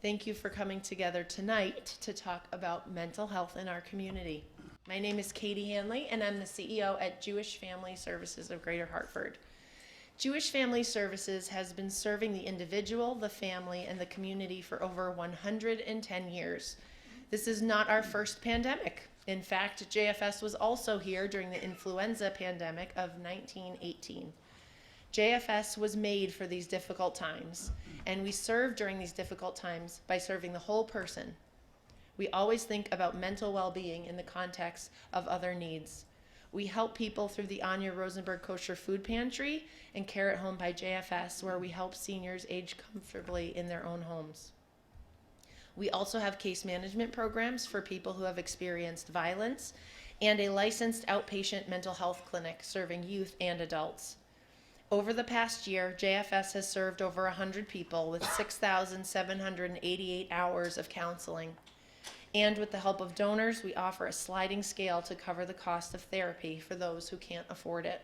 Thank you for coming together tonight to talk about mental health in our community. My name is Katie Hanley, and I'm the CEO at Jewish Family Services of Greater Hartford. Jewish Family Services has been serving the individual, the family, and the community for over 110 years. This is not our first pandemic. In fact, JFS was also here during the influenza pandemic of 1918. JFS was made for these difficult times, and we serve during these difficult times by serving the whole person. We always think about mental well-being in the context of other needs. We help people through the Anya Rosenberg Kosher Food Pantry and Care at Home by JFS, where we help seniors age comfortably in their own homes. We also have case management programs for people who have experienced violence and a licensed outpatient mental health clinic serving youth and adults. Over the past year, JFS has served over 100 people with 6,788 hours of counseling. And with the help of donors, we offer a sliding scale to cover the cost of therapy for those who can't afford it.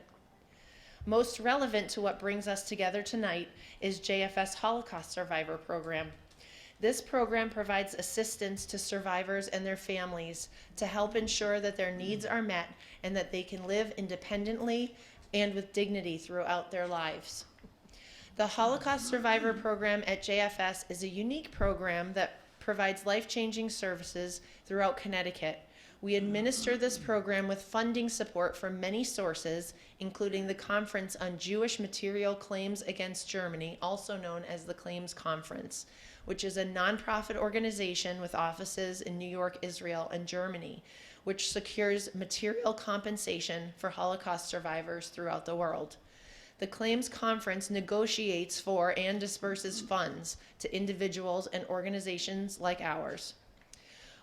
Most relevant to what brings us together tonight is JFS Holocaust Survivor Program. This program provides assistance to survivors and their families to help ensure that their needs are met and that they can live independently and with dignity throughout their lives. The Holocaust Survivor Program at JFS is a unique program that provides life-changing services throughout Connecticut. We administer this program with funding support from many sources, including the Conference on Jewish Material Claims Against Germany, also known as the Claims Conference, which is a nonprofit organization with offices in New York, Israel, and Germany, which secures material compensation for Holocaust survivors throughout the world. The Claims Conference negotiates for and disperses funds to individuals and organizations like ours.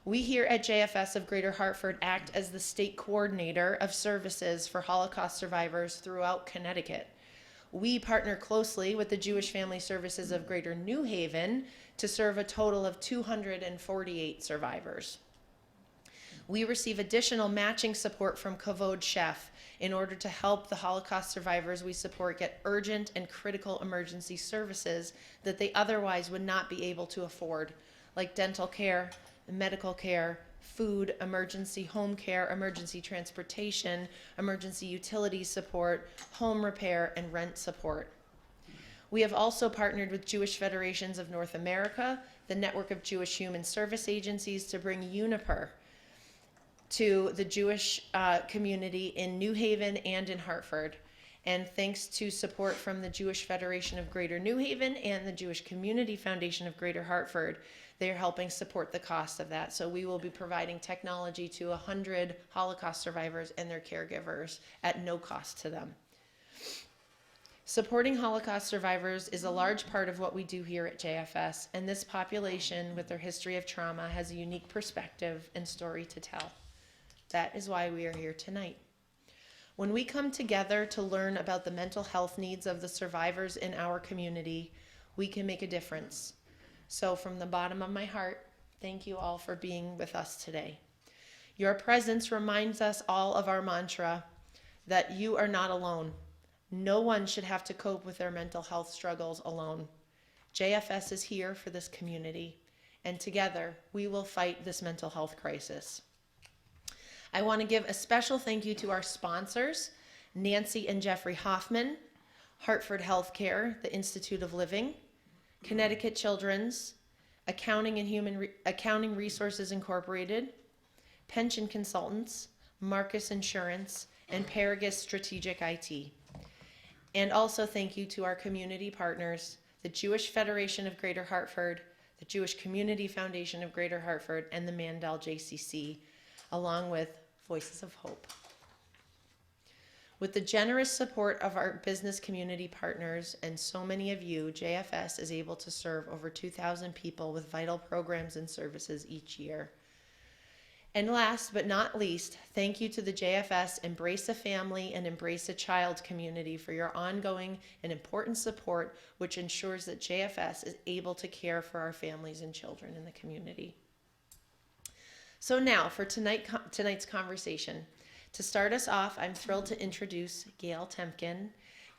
We here at JFS of Greater Hartford act as the state coordinator of services for Holocaust survivors throughout Connecticut. We partner closely with the Jewish Family Services of Greater New Haven to serve a total of 248 survivors. We receive additional matching support from Kavod Chef in order to help the Holocaust survivors we support get urgent and critical emergency services that they otherwise would not be able to afford, like dental care, medical care, food, emergency home care, emergency transportation, emergency utility support, home repair, and rent support. We have also partnered with Jewish Federations of North America, the Network of Jewish Human Service Agencies, to bring Uniper to the Jewish community in New Haven and in Hartford. And thanks to support from the Jewish Federation of Greater New Haven and the Jewish Community Foundation of Greater Hartford, they are helping support the cost of that. So we will be providing technology to 100 Holocaust survivors and their caregivers at no cost to them. Supporting Holocaust survivors is a large part of what we do here at JFS, and this population with their history of trauma has a unique perspective and story to tell. That is why we are here tonight. When we come together to learn about the mental health needs of the survivors in our community, we can make a difference. So from the bottom of my heart, thank you all for being with us today. Your presence reminds us all of our mantra that you are not alone. No one should have to cope with their mental health struggles alone. JFS is here for this community, and together we will fight this mental health crisis. I want to give a special thank you to our sponsors, Nancy and Jeffrey Hoffman, Hartford Healthcare, the Institute of Living, Connecticut Children's, Accounting Resources Incorporated, Pension Consultants, Marcus Insurance, and Paragus Strategic IT. And also thank you to our community partners, the Jewish Federation of Greater Hartford, the Jewish Community Foundation of Greater Hartford, and the Mandel JCC, along with Voices of Hope. With the generous support of our business community partners and so many of you, JFS is able to serve over 2,000 people with vital programs and services each year. And last but not least, thank you to the JFS Embrace a Family and Embrace a Child community for your ongoing and important support, which ensures that JFS is able to care for our families and children in the community. So now for tonight's conversation. To start us off, I'm thrilled to introduce Gail Temkin.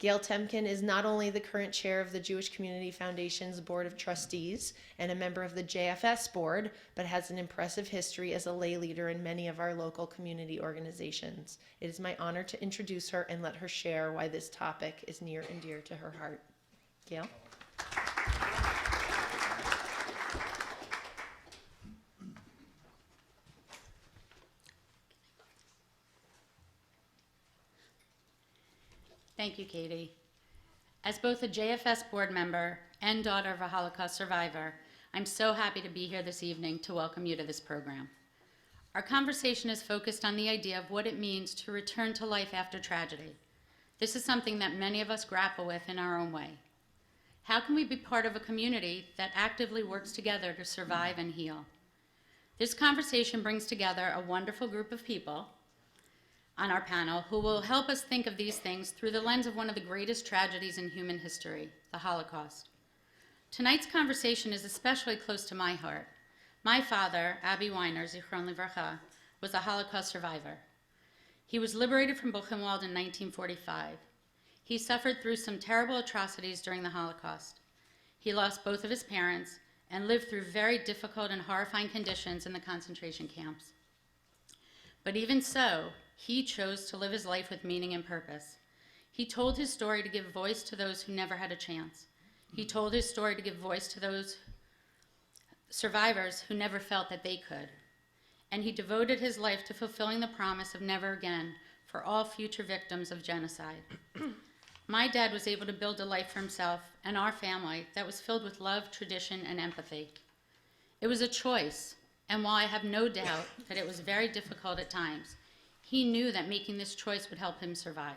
Gail Temkin is not only the current chair of the Jewish Community Foundation's Board of Trustees and a member of the JFS Board, but has an impressive history as a lay leader in many of our local community organizations. It is my honor to introduce her and let her share why this topic is near and dear to her heart. Gail? Thank you, Katie. As both a JFS board member and daughter of a Holocaust survivor, I'm so happy to be here this evening to welcome you to this program. Our conversation is focused on the idea of what it means to return to life after tragedy. This is something that many of us grapple with in our own way. How can we be part of a community that actively works together to survive and heal? This conversation brings together a wonderful group of people on our panel who will help us think of these things through the lens of one of the greatest tragedies in human history, the Holocaust. Tonight's conversation is especially close to my heart. My father, Abi Weiner, Zichron Livracha, was a Holocaust survivor. He was liberated from Buchenwald in 1945. He suffered through some terrible atrocities during the Holocaust. He lost both of his parents and lived through very difficult and horrifying conditions in the concentration camps. But even so, he chose to live his life with meaning and purpose. He told his story to give voice to those who never had a chance. He told his story to give voice to those survivors who never felt that they could. And he devoted his life to fulfilling the promise of never again for all future victims of genocide. My dad was able to build a life for himself and our family that was filled with love, tradition, and empathy. It was a choice, and while I have no doubt that it was very difficult at times, he knew that making this choice would help him survive.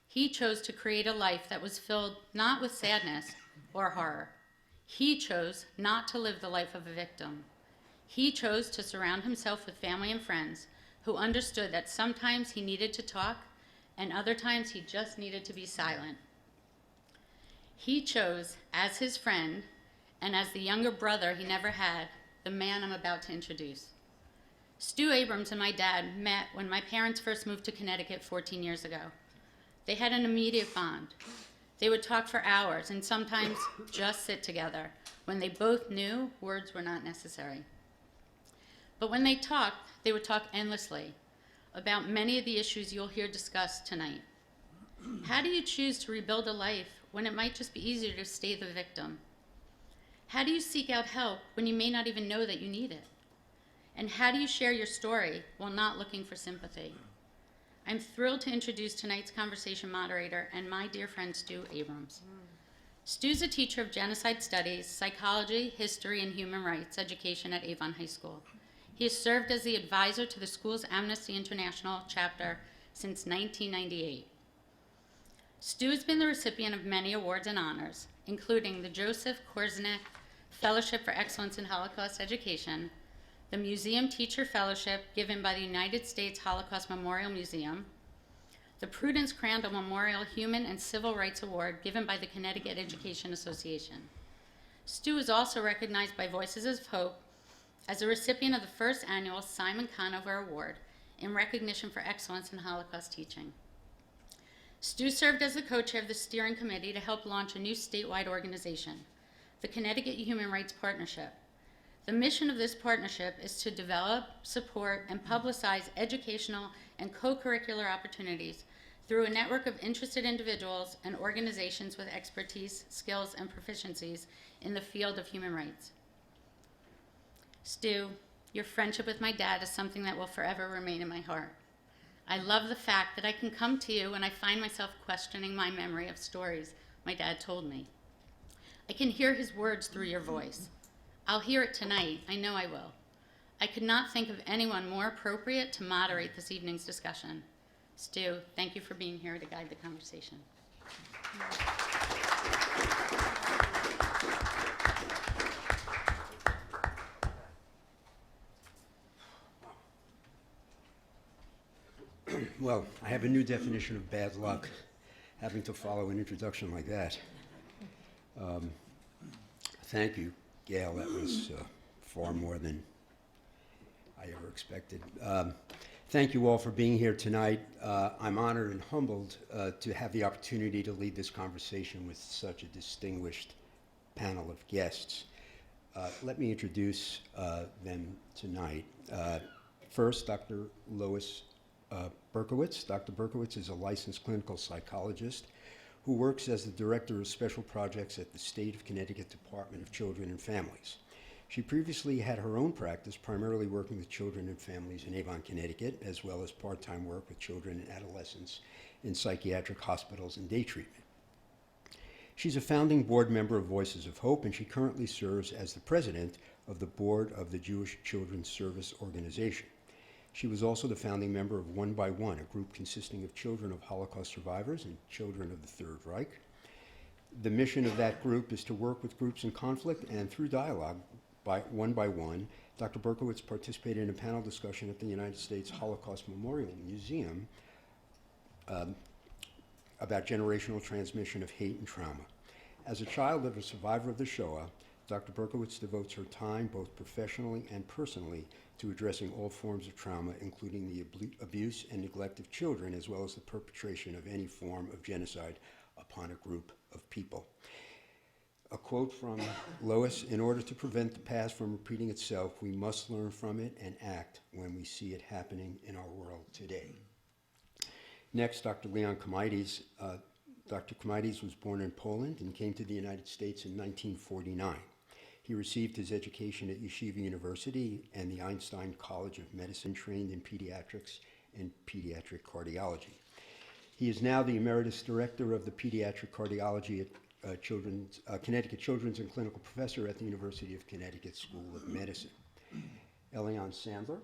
He chose to create a life that was filled not with sadness or horror. He chose not to live the life of a victim. He chose to surround himself with family and friends who understood that sometimes he needed to talk and other times he just needed to be silent. He chose, as his friend and as the younger brother he never had, the man I'm about to introduce. Stu Abrams and my dad met when my parents first moved to Connecticut 14 years ago. They had an immediate bond. They would talk for hours and sometimes just sit together when they both knew words were not necessary. But when they talked, they would talk endlessly about many of the issues you'll hear discussed tonight. How do you choose to rebuild a life when it might just be easier to stay the victim? How do you seek out help when you may not even know that you need it? And how do you share your story while not looking for sympathy? I'm thrilled to introduce tonight's conversation moderator and my dear friend Stu Abrams. Stu's a teacher of genocide studies, psychology, history, and human rights education at Avon High School. He has served as the advisor to the school's Amnesty International chapter since 1998. Stu has been the recipient of many awards and honors, including the Joseph Korzenick Fellowship for Excellence in Holocaust Education, the Museum Teacher Fellowship given by the United States Holocaust Memorial Museum, the Prudence Crandall Memorial Human and Civil Rights Award given by the Connecticut Education Association. Stu is also recognized by Voices of Hope as a recipient of the first annual Simon Conover Award in recognition for excellence in Holocaust teaching. Stu served as the co-chair of the steering committee to help launch a new statewide organization, the Connecticut Human Rights Partnership. The mission of this partnership is to develop, support, and publicize educational and co-curricular opportunities through a network of interested individuals and organizations with expertise, skills, and proficiencies in the field of human rights. Stu, your friendship with my dad is something that will forever remain in my heart. I love the fact that I can come to you when I find myself questioning my memory of stories my dad told me. I can hear his words through your voice. I'll hear it tonight, I know I will. I could not think of anyone more appropriate to moderate this evening's discussion. Stu, thank you for being here to guide the conversation. Well, I have a new definition of bad luck, having to follow an introduction like that. Thank you, Gail. That was far more than I ever expected. Thank you all for being here tonight. I'm honored and humbled to have the opportunity to lead this conversation with such a distinguished panel of guests. Let me introduce them tonight. First, Dr. Lois Berkowitz. Dr. Berkowitz is a licensed clinical psychologist who works as the Director of Special Projects at the State of Connecticut Department of Children and Families. She previously had her own practice, primarily working with children and families in Avon, Connecticut, as well as part-time work with children and adolescents in psychiatric hospitals and day treatment. She's a founding board member of Voices of Hope, and she currently serves as the president of the board of the Jewish Children's Service Organization. She was also the founding member of One by One, a group consisting of children of Holocaust survivors and children of the Third Reich. The mission of that group is to work with groups in conflict, and through dialogue, by one, Dr. Berkowitz participated in a panel discussion at the United States Holocaust Memorial Museum about generational transmission of hate and trauma. As a child of a survivor of the Shoah, Dr. Berkowitz devotes her time, both professionally and personally, to addressing all forms of trauma, including the abuse and neglect of children, as well as the perpetration of any form of genocide upon a group of people. A quote from Lois: "In order to prevent the past from repeating itself, we must learn from it and act when we see it happening in our world today." Next, Dr. Leon Komaitis. Dr. Komaitis was born in Poland and came to the United States in 1949. He received his education at Yeshiva University and the Einstein College of Medicine, trained in pediatrics and pediatric cardiology. He is now the Emeritus Director of the Pediatric Cardiology at Connecticut Children's and Clinical Professor at the University of Connecticut School of Medicine. Eliane Sandler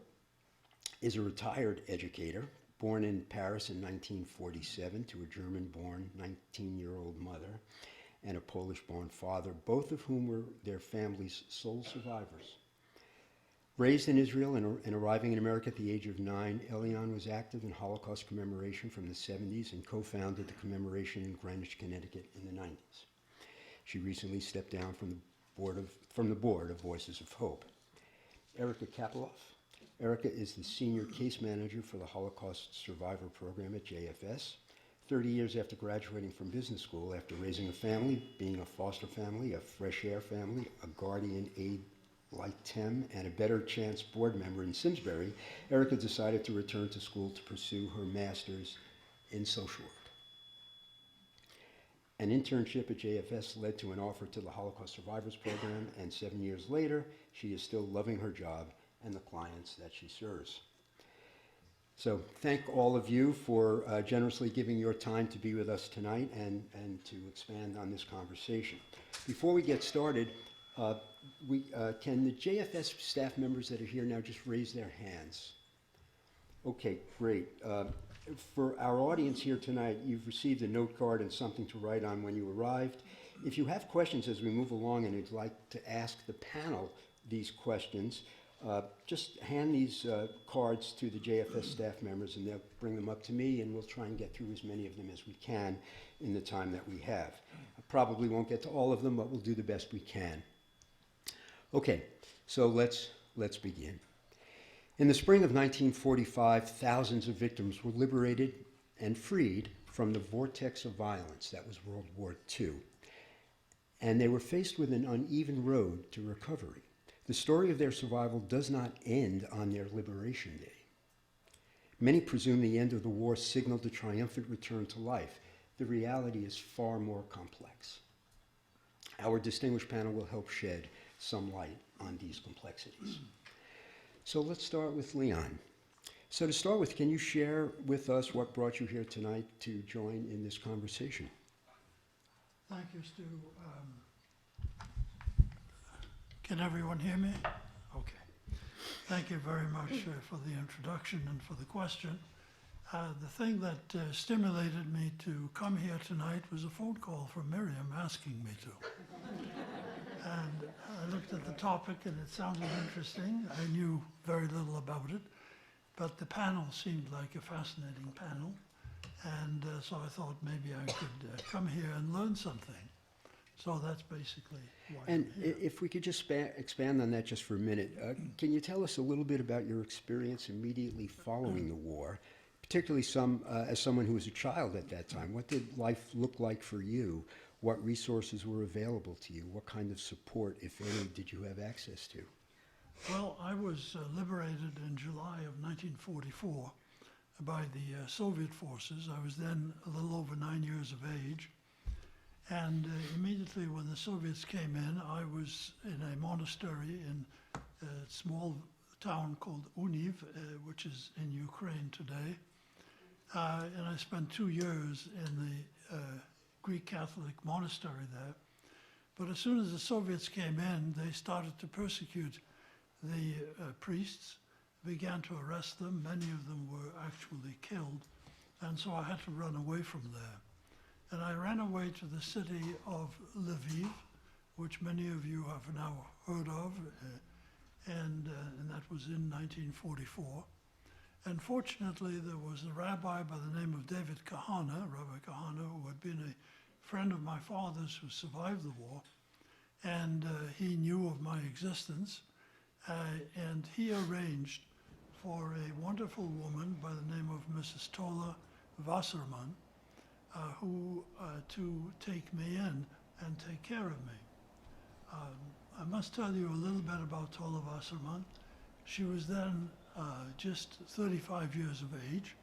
is a retired educator, born in Paris in 1947 to a German-born 19-year-old mother and a Polish-born father, both of whom were their family's sole survivors. Raised in Israel and arriving in America at the age of 9, Eliane was active in Holocaust commemoration from the 70s and co-founded the commemoration in Greenwich, Connecticut in the 90s. She recently stepped down from the board of Voices of Hope. Erica Kapeloff. Erica is the senior case manager for the Holocaust Survivor Program at JFS. 30 years after graduating from business school, after raising a family, being a foster family, a fresh air family, a guardian aid like Tim, and a Better Chance board member in Simsbury, Erica decided to return to school to pursue her master's in social work. An internship at JFS led to an offer to the Holocaust Survivors Program, and 7 years later, she is still loving her job and the clients that she serves. So thank all of you for generously giving your time to be with us tonight and to expand on this conversation. Before we get started, can the JFS staff members that are here now just raise their hands? Okay, great. For our audience here tonight, you've received a note card and something to write on when you arrived. If you have questions as we move along and you'd like to ask the panel these questions, just hand these cards to the JFS staff members and they'll bring them up to me, and we'll try and get through as many of them as we can in the time that we have. I probably won't get to all of them, but we'll do the best we can. Okay, so let's begin. In the spring of 1945, thousands of victims were liberated and freed from the vortex of violence that was World War II. And they were faced with an uneven road to recovery. The story of their survival does not end on their liberation day. Many presume the end of the war signaled a triumphant return to life. The reality is far more complex. Our distinguished panel will help shed some light on these complexities. So let's start with Leon. So to start with, can you share with us what brought you here tonight to join in this conversation? Thank you, Stu. Can everyone hear me? Okay. Thank you very much for the introduction and for the question. The thing that stimulated me to come here tonight was a phone call from Miriam asking me to. And I looked at the topic and it sounded interesting. I knew very little about it, but the panel seemed like a fascinating panel. And so I thought maybe I could come here and learn something. So that's basically why And I'm here. if we could just expand on that just for a minute, can you tell us a little bit about your experience immediately following the war, particularly as someone who was a child at that time? What did life look like for you? What resources were available to you? What kind of support, if any, did you have access to? Well, I was liberated in July of 1944 by the Soviet forces. I was then a little over 9 years of age. And immediately when the Soviets came in, I was in a monastery in a small town called Univ, which is in Ukraine today. And I spent 2 years in the Greek Catholic monastery there. But as soon as the Soviets came in, they started to persecute the priests, began to arrest them. Many of them were actually killed. And so I had to run away from there. And I ran away to the city of Lviv, which many of you have now heard of, and that was in 1944. And fortunately, there was a rabbi by the name of David Kahana, Rabbi Kahana, who had been a friend of my father's who survived the war, and he knew of my existence, and he arranged for a wonderful woman by the name of Mrs. Tola Wasserman, who to take me in and take care of me. I must tell you a little bit about Tola Wasserman. She was then just 35 years of age.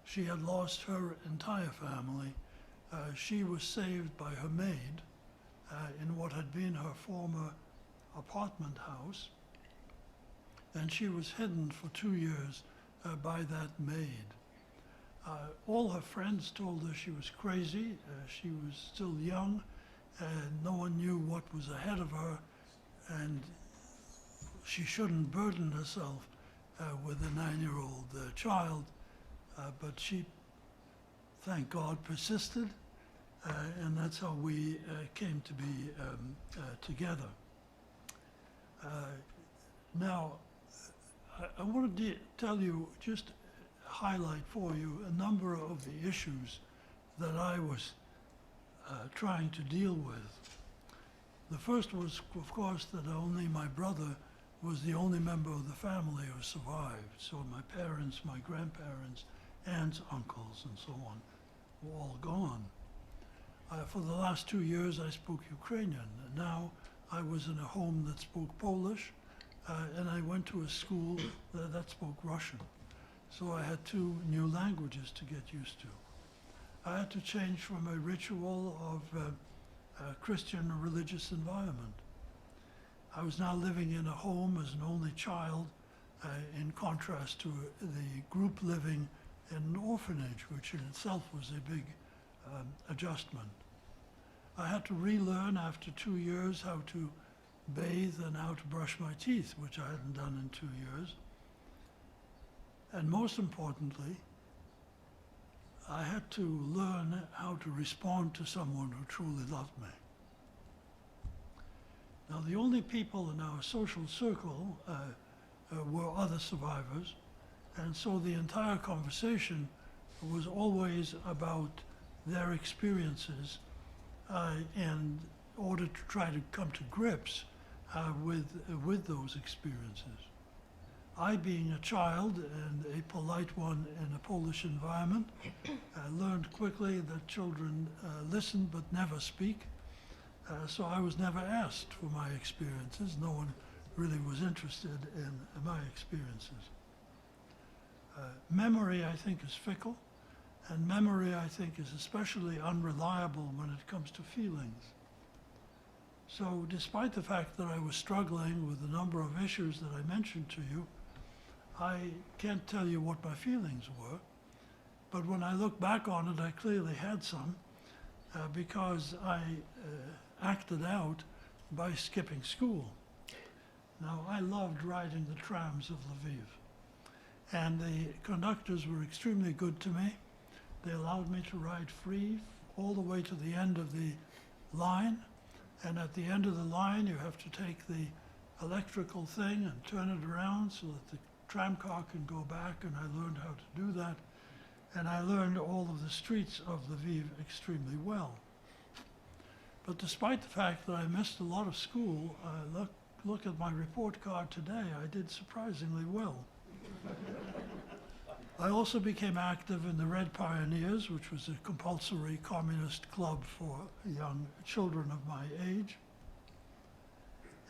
She had lost her entire family. She was saved by her maid in what had been her former apartment house, and she was hidden for 2 years by that maid. All her friends told her she was crazy. She was still young, and no one knew what was ahead of her, and she shouldn't burden herself with a 9-year-old child. But she, thank God, persisted, and that's how we came to be together. Now, I want to tell you, just highlight for you a number of the issues that I was trying to deal with. The first was, of course, that only my brother was the only member of the family who survived. So my parents, my grandparents, aunts, uncles, and so on were all gone. For the last 2 years, I spoke Ukrainian. Now I was in a home that spoke Polish, and I went to a school that spoke Russian. So I had 2 new languages to get used to. I had to change from a ritual of a Christian religious environment. I was now living in a home as an only child, in contrast to the group living in an orphanage, which in itself was a big adjustment. I had to relearn after 2 years how to bathe and how to brush my teeth, which I hadn't done in 2 years. And most importantly, I had to learn how to respond to someone who truly loved me. Now, the only people in our social circle were other survivors, and so the entire conversation was always about their experiences in order to try to come to grips with those experiences. I, being a child and a polite one in a Polish environment, learned quickly that children listen but never speak. So I was never asked for my experiences. No one really was interested in my experiences. Memory, I think, is fickle, and memory, I think, is especially unreliable when it comes to feelings. So despite the fact that I was struggling with a number of issues that I mentioned to you, I can't tell you what my feelings were, but when I look back on it, I clearly had some, because I acted out by skipping school. Now, I loved riding the trams of Lviv, and the conductors were extremely good to me. They allowed me to ride free all the way to the end of the line, and at the end of the line, you have to take the electrical thing and turn it around so that the tram car can go back, and I learned how to do that. And I learned all of the streets of Lviv extremely well. But despite the fact that I missed a lot of school, look at my report card today, I did surprisingly well. I also became active in the Red Pioneers, which was a compulsory communist club for young children of my age.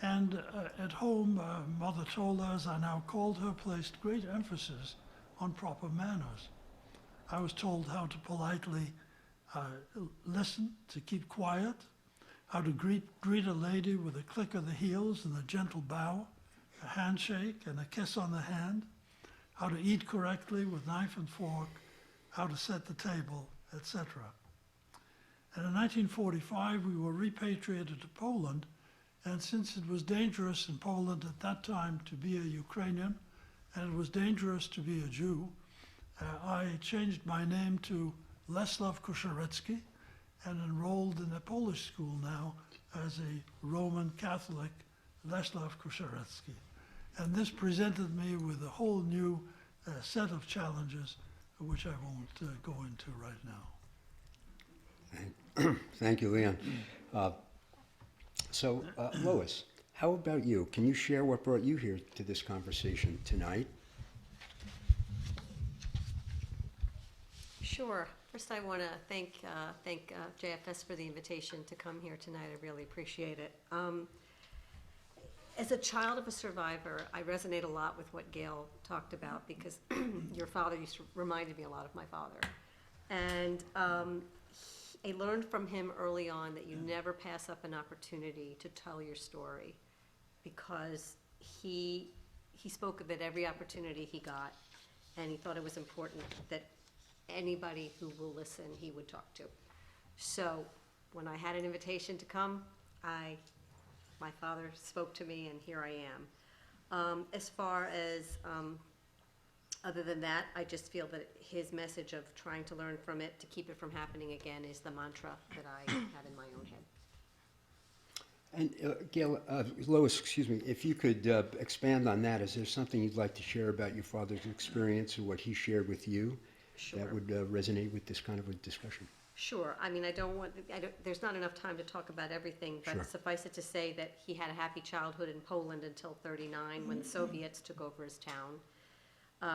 And at home, Mother Tola, as I now called her, placed great emphasis on proper manners. I was told how to politely listen, to keep quiet, how to greet a lady with a click of the heels and a gentle bow, a handshake and a kiss on the hand, how to eat correctly with knife and fork, how to set the table, etc. And in 1945, we were repatriated to Poland, and since it was dangerous in Poland at that time to be a Ukrainian, and it was dangerous to be a Jew, I changed my name to Leslaw Kuszarecki and enrolled in a Polish school now as a Roman Catholic Leslaw Kuszarecki. And this presented me with a whole new set of challenges, which I won't go into right now. Thank you, Leon. So, Lois, how about you? Can you share what brought you here to this conversation tonight? Sure. First, I want to thank JFS for the invitation to come here tonight. I really appreciate it. As a child of a survivor, I resonate a lot with what Gail talked about because your father reminded me a lot of my father. And I learned from him early on that you never pass up an opportunity to tell your story because he spoke of it every opportunity he got, and he thought it was important that anybody who will listen, he would talk to. So when I had an invitation to come, my father spoke to me, and here I am. As far as, other than that, I just feel that his message of trying to learn from it to keep it from happening again is the mantra that I have in my own head. And Gail, Lois, excuse me, if you could expand on that, is there something you'd like to share about your father's experience or what he shared with you that would resonate with this kind of a discussion? Sure. I mean, there's not enough time to talk about everything, but Sure. Suffice it to say that he had a happy childhood in Poland until '39 when the Soviets took over his town.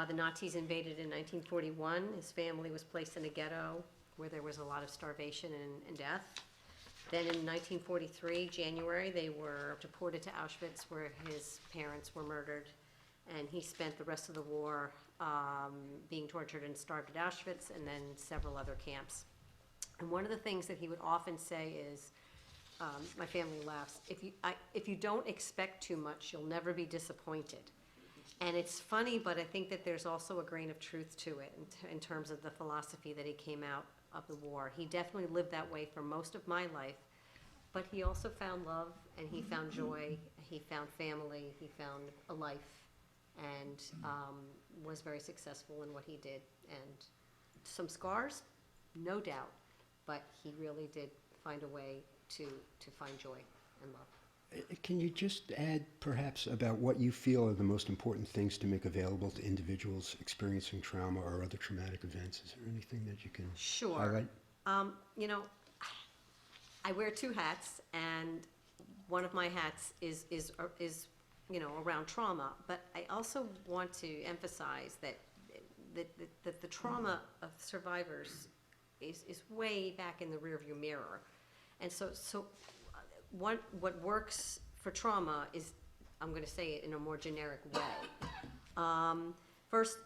The Nazis invaded in 1941. His family was placed in a ghetto where there was a lot of starvation and death. Then in 1943, January, they were deported to Auschwitz where his parents were murdered, and he spent the rest of the war being tortured and starved at Auschwitz and then several other camps. And one of the things that he would often say is, my family laughs, if you don't expect too much, you'll never be disappointed. And it's funny, but I think that there's also a grain of truth to it in terms of the philosophy that he came out of the war. He definitely lived that way for most of my life, but he also found love, and he found joy, he found family, he found a life, and was very successful in what he did. And some scars, no doubt, but he really did find a way to find joy and love. Can you just add perhaps about what you feel are the most important things to make available to individuals experiencing trauma or other traumatic events? Is there anything that you can highlight? You know, I wear two hats, and one of my hats is you know, around trauma, but I also want to emphasize that the trauma of survivors is way back in the rearview mirror. And so what works for trauma is, I'm going to say it in a more generic way. First,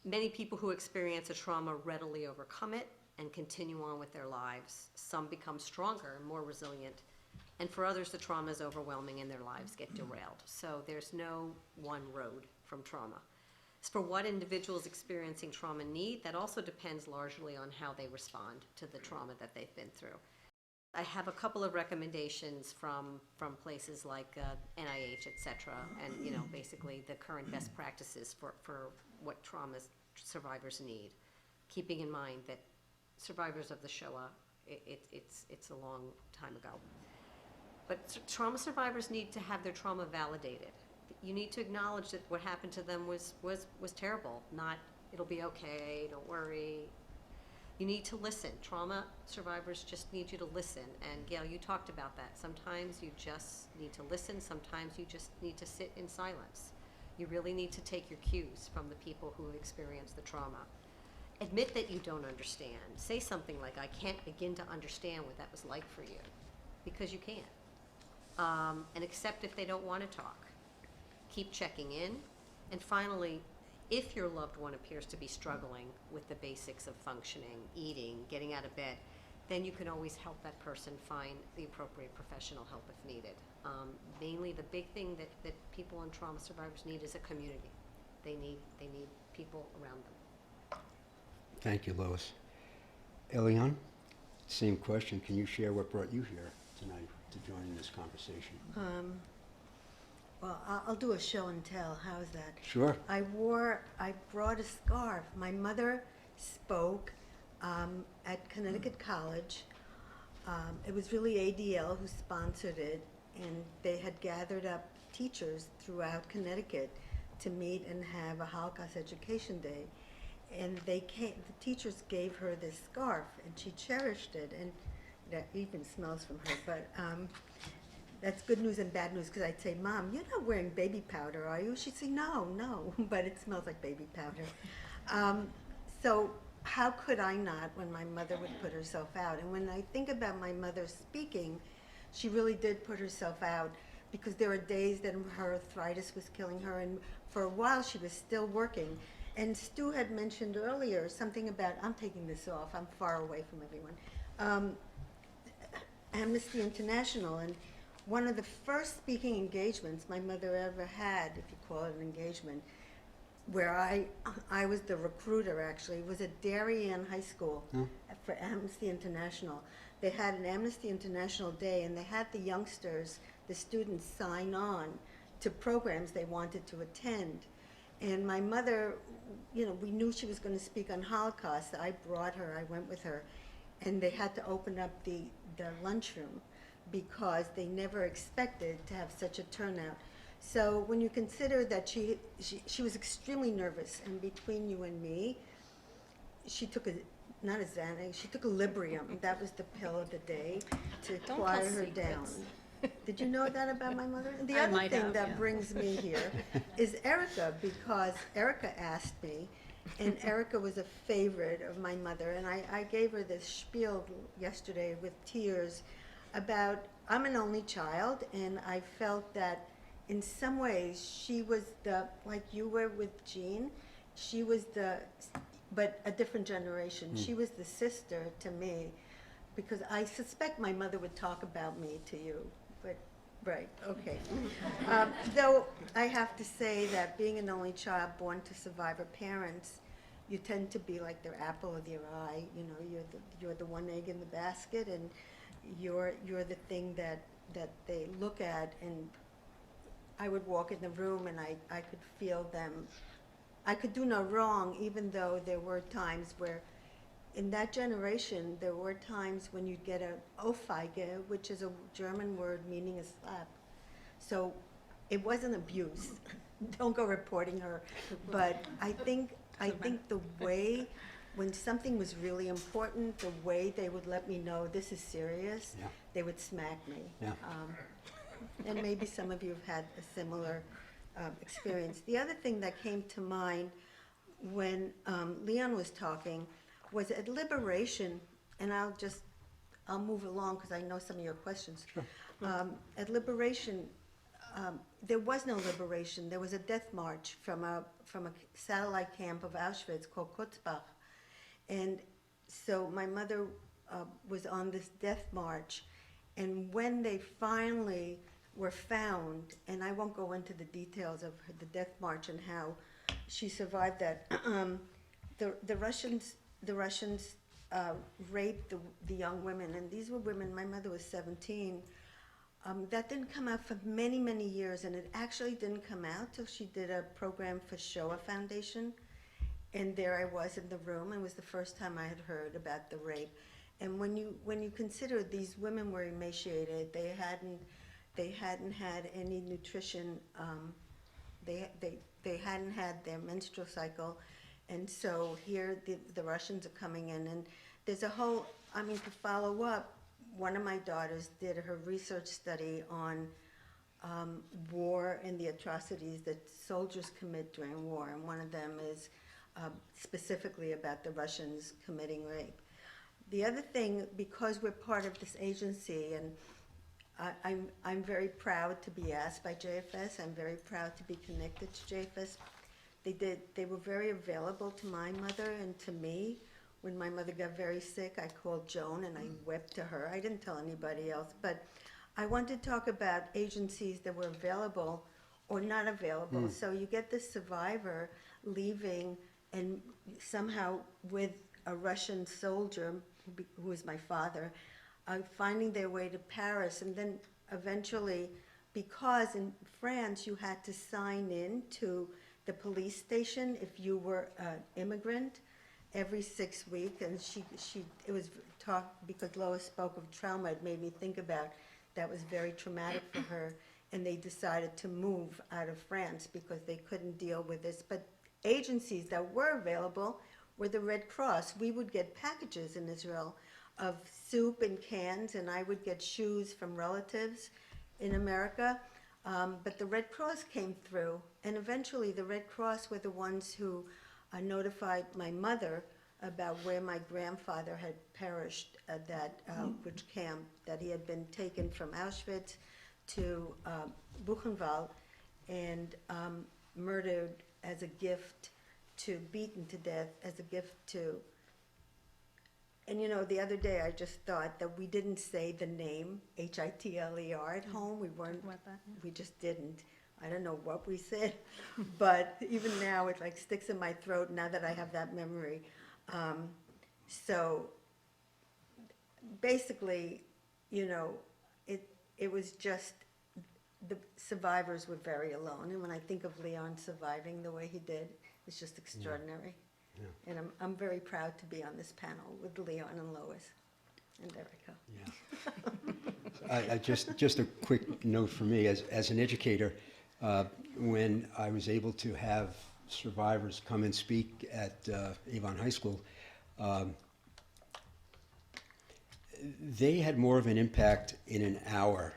many people who experience a trauma readily overcome it and continue on with their lives. Some become stronger and more resilient. And for others, the trauma is overwhelming and their lives get derailed. So there's no one road from trauma. As for what individuals experiencing trauma need, that also depends largely on how they respond to the trauma that they've been through. I have a couple of recommendations from places like NIH, et cetera, and you know, basically the current best practices for what trauma survivors need, keeping in mind that survivors of the Shoah, it's a long time ago. But trauma survivors need to have their trauma validated. You need to acknowledge that what happened to them was terrible, not it'll be okay, don't worry. You need to listen. Trauma survivors just need you to listen. And Gail, you talked about that. Sometimes you just need to listen. Sometimes you just need to sit in silence. You really need to take your cues from the people who have experienced the trauma. Admit that you don't understand. Say something like, I can't begin to understand what that was like for you, because you can't. And accept if they don't want to talk. Keep checking in. And finally, if your loved one appears to be struggling with the basics of functioning, eating, getting out of bed, then you can always help that person find the appropriate professional help if needed. Mainly the big thing that people and trauma survivors need is a community. They need people around them. Thank you, Lois. Eliane, same question. Can you share what brought you here tonight to join in this conversation? Well, I'll do a show and tell. How's that? Sure. I brought a scarf. My mother spoke at Connecticut College. It was really ADL who sponsored it, and they had gathered up teachers throughout Connecticut to meet and have a Holocaust Education Day. And the teachers gave her this scarf, and she cherished it, and that even smells from her, but that's good news and bad news, because I'd say, Mom, you're not wearing baby powder, are you? She'd say, no, but it smells like baby powder. So how could I not when my mother would put herself out? And when I think about my mother speaking, she really did put herself out, because there were days that her arthritis was killing her, and for a while she was still working. And Stu had mentioned earlier something about, I'm taking this off, I'm far away from everyone, Amnesty International. And one of the first speaking engagements my mother ever had, if you call it an engagement, where I was the recruiter actually, was at Darien High School for Amnesty International. They had an Amnesty International Day, and they had the youngsters, the students, sign on to programs they wanted to attend. And my mother, we knew she was going to speak on Holocaust. I brought her, I went with her, and they had to open up the lunchroom because they never expected to have such a turnout. So when you consider that she was extremely nervous, and between you and me, she took not a Xanax, she took a Librium. That was the pill of the day to quiet her down. Did you know that about my mother? And the I other might thing have, that yeah. brings me here is Erica, because Erica asked me, and Erica was a favorite of my mother, and I gave her this spiel yesterday with tears about, I'm an only child, and I felt that in some ways she was like you were with Jean, she was but a different generation. She was the sister to me, because I suspect my mother would talk about me to you, but, right, okay. Though I have to say that being an only child born to survivor parents, you tend to be like their apple of their eye. You're the one egg in the basket, and you're the thing that they look at. And I would walk in the room and I could feel them. I could do no wrong, even though there were times where, in that generation, there were times when you'd get a Ohrfeige, which is a German word meaning a slap. So it wasn't abuse. Don't go reporting her. But I think the way, when something was really important, the way they would let me know this is serious, Yeah. they would smack me. Yeah. And maybe some of you have had a similar experience. The other thing that came to mind when Leon was talking was at Liberation, and I'll move along because I know some of your questions. Sure. At Liberation, there was no liberation. There was a death march from a satellite camp of Auschwitz called Kutzbach. And so my mother was on this death march, and when they finally were found, and I won't go into the details of the death march and how she survived that, the Russians raped the young women, and these were women, my mother was 17. That didn't come out for many, many years, and it actually didn't come out till she did a program for Shoah Foundation. And there I was in the room, and it was the first time I had heard about the rape. And when you consider these women were emaciated, they hadn't had any nutrition, they hadn't had their menstrual cycle, and so here the Russians are coming in, and there's a whole, I mean, to follow up, one of my daughters did her research study on war and the atrocities that soldiers commit during war, and one of them is specifically about the Russians committing rape. The other thing, because we're part of this agency, and I'm very proud to be asked by JFS. I'm very proud to be connected to JFS. They were very available to my mother and to me. When my mother got very sick, I called Joan and I wept to her. I didn't tell anybody else, but I want to talk about agencies that were available or not available. So you get the survivor leaving and somehow with a Russian soldier, who was my father, finding their way to Paris, and then eventually, because in France you had to sign in to the police station if you were an immigrant every 6 weeks, and it was talk because Lois spoke of trauma. It made me think about that was very traumatic for her, and they decided to move out of France because they couldn't deal with this. But agencies that were available were the Red Cross. We would get packages in Israel of soup and cans, and I would get shoes from relatives in America. But the Red Cross came through, and eventually the Red Cross were the ones who notified my mother about where my grandfather had perished at that which camp, that he had been taken from Auschwitz to Buchenwald and murdered as a gift beaten to death as a gift to. And you know, the other day I just thought that we didn't say the name Hitler at home. We just didn't. I don't know what we said, but even now it like sticks in my throat now that I have that memory. So basically, you know, it was just the survivors were very alone. And when I think of Leon surviving the way he did, it's just extraordinary. Yeah. And I'm very proud to be on this panel with Leon and Lois and Erica. Yeah. Just a quick note for me, as an educator, when I was able to have survivors come and speak at Avon High School, they had more of an impact in an hour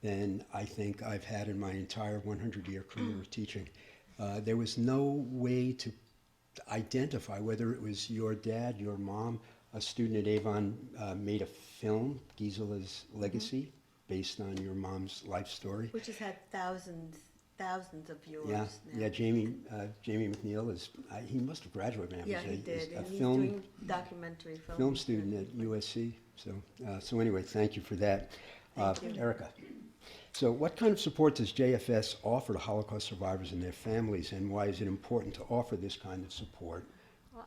than I think I've had in my entire 100-year career of teaching. There was no way to identify whether it was your dad, your mom. A student at Avon made a film, Gisela's Legacy, based on your mom's life story. Which has had thousands of viewers Yeah, now. yeah. Jamie McNeil is. He must have graduated now. Yeah, He's he did. a And he's film doing documentary film student at USC. So anyway, thank you for that, Thank you. Erica. So what kind of support does JFS offer to Holocaust survivors and their families, and why is it important to offer this kind of support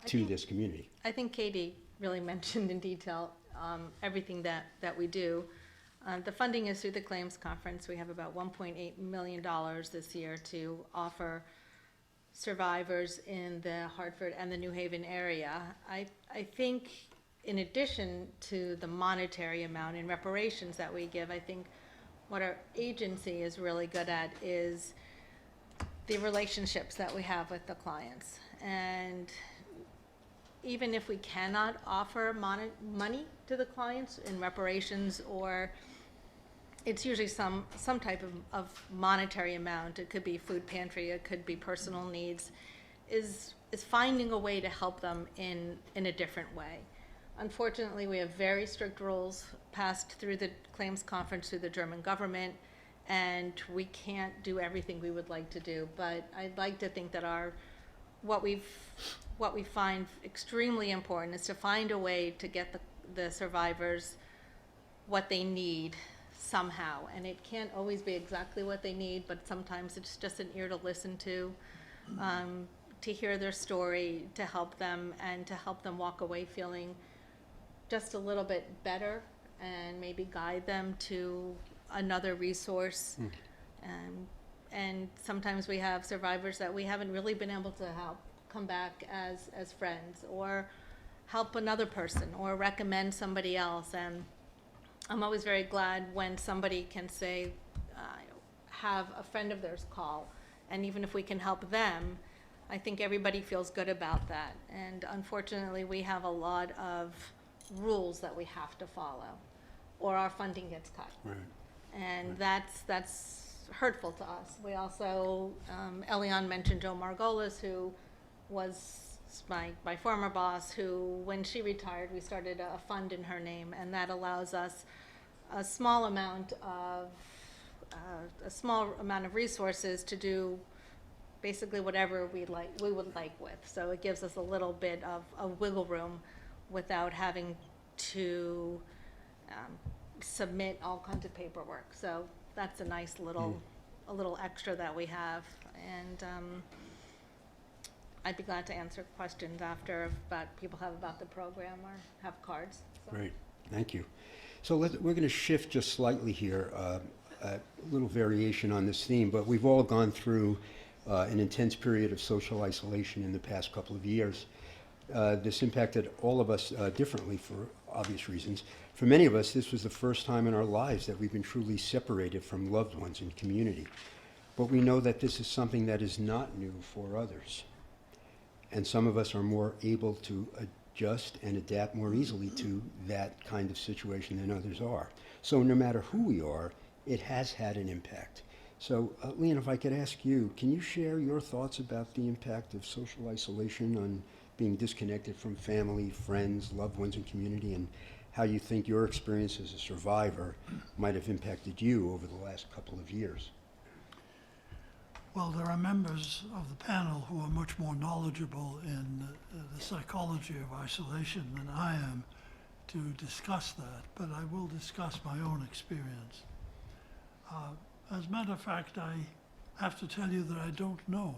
to this community? I think Katie really mentioned in detail everything that we do. The funding is through the Claims Conference. We have about $1.8 million this year to offer survivors in the Hartford and the New Haven area. I think in addition to the monetary amount in reparations that we give, I think what our agency is really good at is the relationships that we have with the clients. And even if we cannot offer money to the clients in reparations, or it's usually some type of monetary amount, it could be food pantry, it could be personal needs, is finding a way to help them in a different way. Unfortunately, we have very strict rules passed through the Claims Conference, through the German government, and we can't do everything we would like to do. But I'd like to think that what we find extremely important is to find a way to get the survivors what they need somehow. And it can't always be exactly what they need, but sometimes it's just an ear to listen to hear their story, to help them, and to help them walk away feeling just a little bit better, and maybe guide them to another resource. And sometimes we have survivors that we haven't really been able to help come back as friends, or help another person, or recommend somebody else. And I'm always very glad when somebody can say, have a friend of theirs call, and even if we can help them, I think everybody feels good about that. And unfortunately, we have a lot of rules that we have to follow, or our funding gets cut. Right. And that's hurtful to us. We also, Elion mentioned Joe Margolis, who was my former boss, who, when she retired, we started a fund in her name, and that allows us a small amount of resources to do basically whatever we would like with. So it gives us a little bit of wiggle room without having to submit all kinds of paperwork. So that's a nice little extra that we have. And I'd be glad to answer questions after people have about the program or have cards. So. Great, thank you. So we're going to shift just slightly here, a little variation on this theme, but we've all gone through an intense period of social isolation in the past couple of years. This impacted all of us differently for obvious reasons. For many of us, this was the first time in our lives that we've been truly separated from loved ones and community. But we know that this is something that is not new for others. And some of us are more able to adjust and adapt more easily to that kind of situation than others are. So no matter who we are, it has had an impact. So, Leon, if I could ask you, can you share your thoughts about the impact of social isolation on being disconnected from family, friends, loved ones, and community, and how you think your experience as a survivor might have impacted you over the last couple of years? Well, there are members of the panel who are much more knowledgeable in the psychology of isolation than I am to discuss that, but I will discuss my own experience. As a matter of fact, I have to tell you that I don't know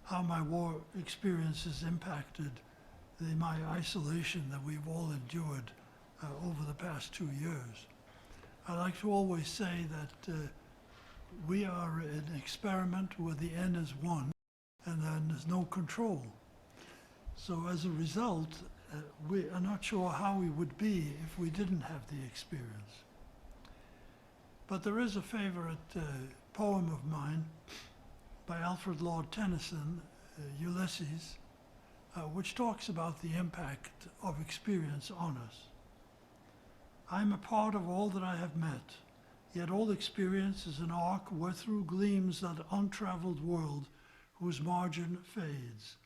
how my war experiences impacted my isolation that we've all endured over the past 2 years. I like to always say that we are an experiment where the N is 1 and then there's no control. So as a result, we are not sure how we would be if we didn't have the experience. But there is a favorite poem of mine by Alfred Lord Tennyson, Ulysses, which talks about the impact of experience on us. I'm a part of all that I have met, yet all experience is an arc where through gleams that untraveled world whose margin fades.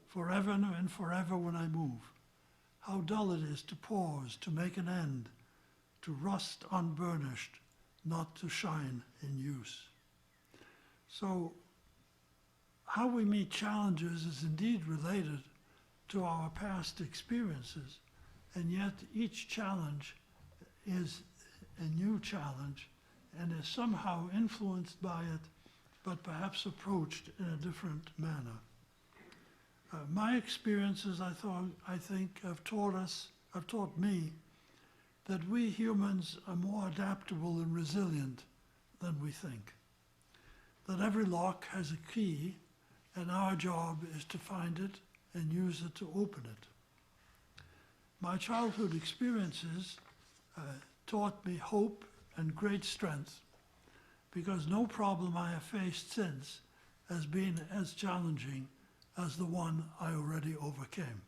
Forever and forever when I move, how dull it is to pause, to make an end, to rust unburnished, not to shine in use. So, how we meet challenges is indeed related to our past experiences, and yet each challenge is a new challenge and is somehow influenced by it, but perhaps approached in a different manner. My experiences, I think, have taught me that we humans are more adaptable and resilient than we think. That every lock has a key, and our job is to find it and use it to open it. My childhood experiences taught me hope and great strength, because no problem I have faced since has been as challenging as the one I already overcame.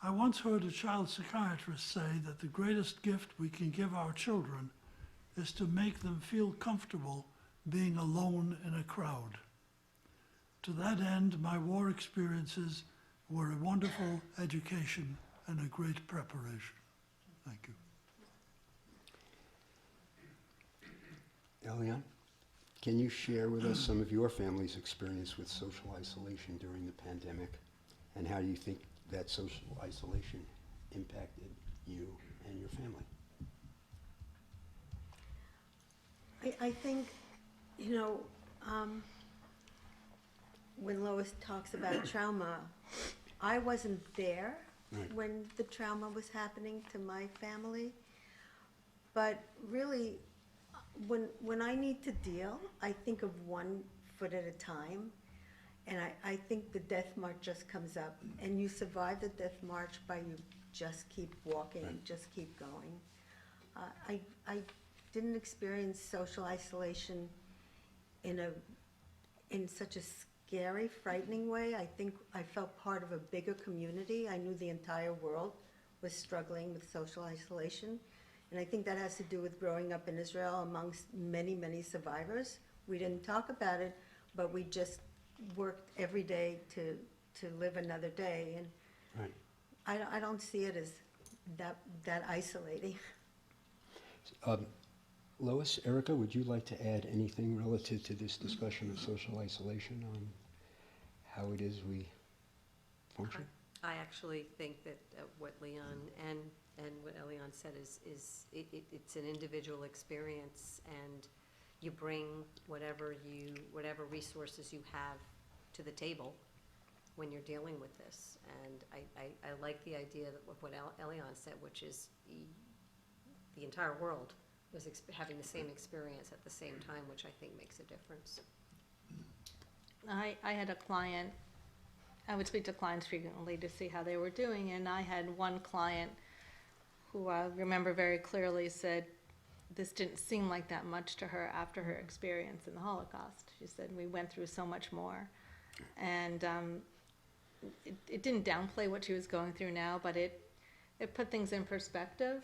I once heard a child psychiatrist say that the greatest gift we can give our children is to make them feel comfortable being alone in a crowd. To that end, my war experiences were a wonderful education and a great preparation. Thank you. Elian, can you share with us some of your family's experience with social isolation during the pandemic, and how you think that social isolation impacted you and your family? I think, when Lois talks about trauma, I wasn't there Right. when the trauma was happening to my family. But really, when I need to deal, I think of 1 foot at a time. And I think the death march just comes up. And you survive the death march by you just keep walking, Right. just keep going. I didn't experience social isolation in such a scary, frightening way. I think I felt part of a bigger community. I knew the entire world was struggling with social isolation. And I think that has to do with growing up in Israel amongst many, many survivors. We didn't talk about it, but we just worked every day to live another day. And Right. I don't see it as that isolating. Lois, Erica, would you like to add anything relative to this discussion of social isolation on how it is we function? I actually think that what Leon and what Elion said is it's an individual experience, and you bring whatever resources you have to the table when you're dealing with this. And I like the idea of what Elion said, which is the entire world was having the same experience at the same time, which I think makes a difference. I had a client, I would speak to clients frequently to see how they were doing, and I had one client who I remember very clearly said this didn't seem like that much to her after her experience in the Holocaust. She said, we went through so much more. And it didn't downplay what she was going through now, but it put things in perspective.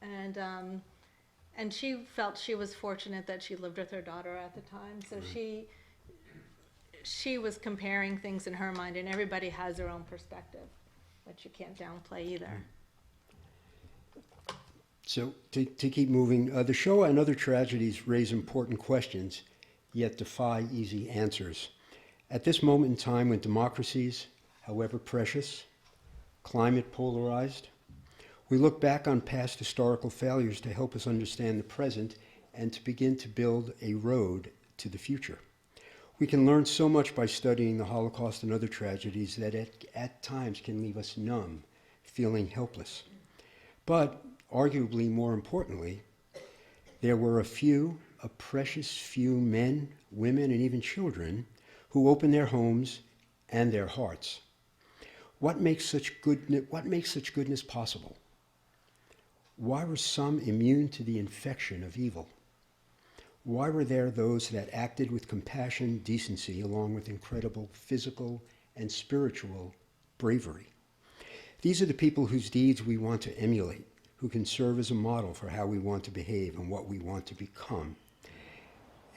And she felt she was fortunate that she lived with her daughter at the time. So she was comparing things in her mind, and everybody has their own perspective, but you can't downplay either. So to keep moving, the Shoah and other tragedies raise important questions, yet defy easy answers. At this moment in time when democracies, however precious, climate polarized, we look back on past historical failures to help us understand the present and to begin to build a road to the future. We can learn so much by studying the Holocaust and other tragedies that at times can leave us numb, feeling helpless. But arguably more importantly, there were a precious few men, women, and even children who opened their homes and their hearts. What makes such goodness possible? Why were some immune to the infection of evil? Why were there those that acted with compassion, decency, along with incredible physical and spiritual bravery? These are the people whose deeds we want to emulate, who can serve as a model for how we want to behave and what we want to become.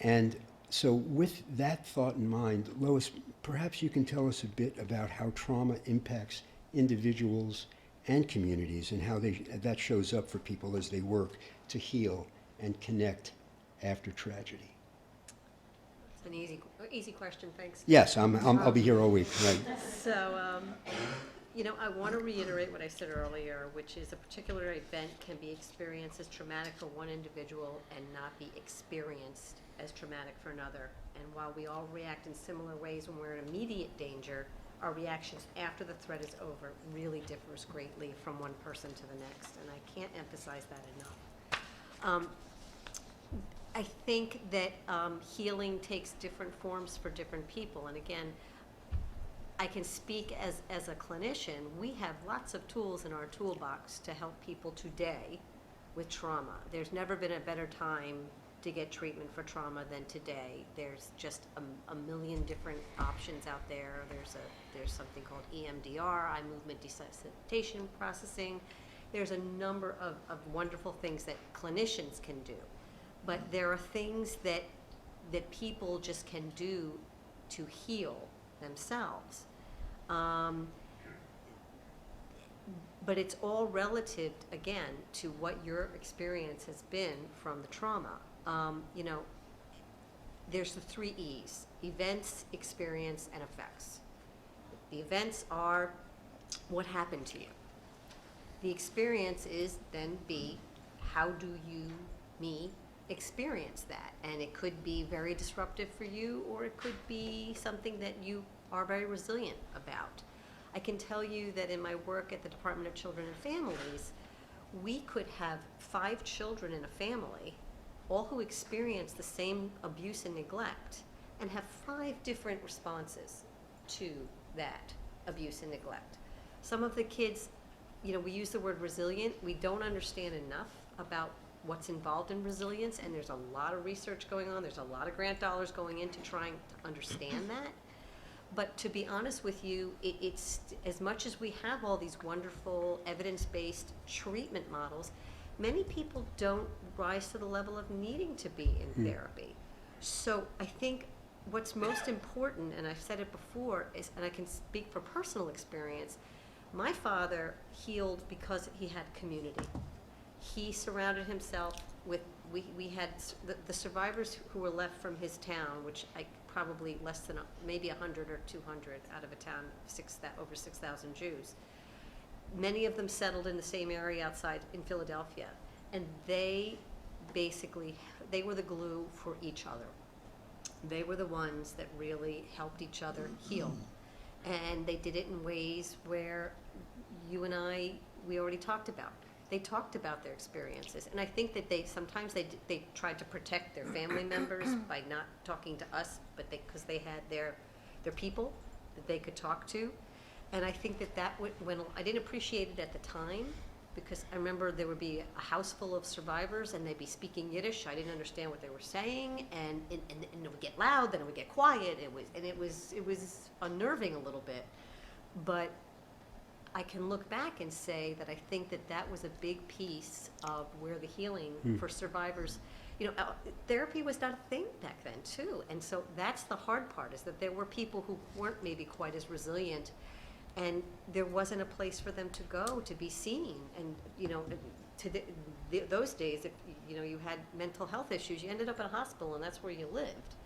And so with that thought in mind, Lois, perhaps you can tell us a bit about how trauma impacts individuals and communities and how that shows up for people as they work to heal and connect after tragedy. It's an easy question, thanks. Yes, I'll be here all week, right. So, I want to reiterate what I said earlier, which is a particular event can be experienced as traumatic for one individual and not be experienced as traumatic for another. And while we all react in similar ways when we're in immediate danger, our reactions after the threat is over really differs greatly from one person to the next, and I can't emphasize that enough. I think that healing takes different forms for different people, and again, I can speak as a clinician. We have lots of tools in our toolbox to help people today with trauma. There's never been a better time to get treatment for trauma than today. There's just a million different options out there. There's something called EMDR, eye movement desensitization processing. There's a number of wonderful things that clinicians can do. But there are things that people just can do to heal themselves. But it's all relative, again, to what your experience has been from the trauma. There's the 3 E's: events, experience, and effects. The events are what happened to you. The experience is then B, how do you, me, experience that? And it could be very disruptive for you, or it could be something that you are very resilient about. I can tell you that in my work at the Department of Children and Families, we could have 5 children in a family, all who experience the same abuse and neglect, and have 5 different responses to that abuse and neglect. Some of the kids, we use the word resilient. We don't understand enough about what's involved in resilience, and there's a lot of research going on. There's a lot of grant dollars going into trying to understand that. But to be honest with you, it's, as much as we have all these wonderful evidence-based treatment models, many people don't rise to the level of needing to be in therapy. So I think what's most important, and I've said it before, is, and I can speak for personal experience, my father healed because he had community. He surrounded himself with, we had the survivors who were left from his town, which I probably less than maybe 100 or 200 out of a town of over 6,000 Jews. Many of them settled in the same area outside in Philadelphia, and they basically, they were the glue for each other. They were the ones that really helped each other heal, and they did it in ways where you and I, we already talked about. They talked about their experiences, and I think that sometimes they tried to protect their family members by not talking to us, but because they had their people that they could talk to, and I think that when I didn't appreciate it at the time, because I remember there would be a house full of survivors and they'd be speaking Yiddish. I didn't understand what they were saying, and it would get loud, then it would get quiet. It was unnerving a little bit, but I can look back and say that I think that was a big piece of where the healing for survivors, therapy was not a thing back then too. And so that's the hard part, is that there were people who weren't maybe quite as resilient, and there wasn't a place for them to go to be seen. And, those days, if, you had mental health issues, you ended up in a hospital and that's where you lived.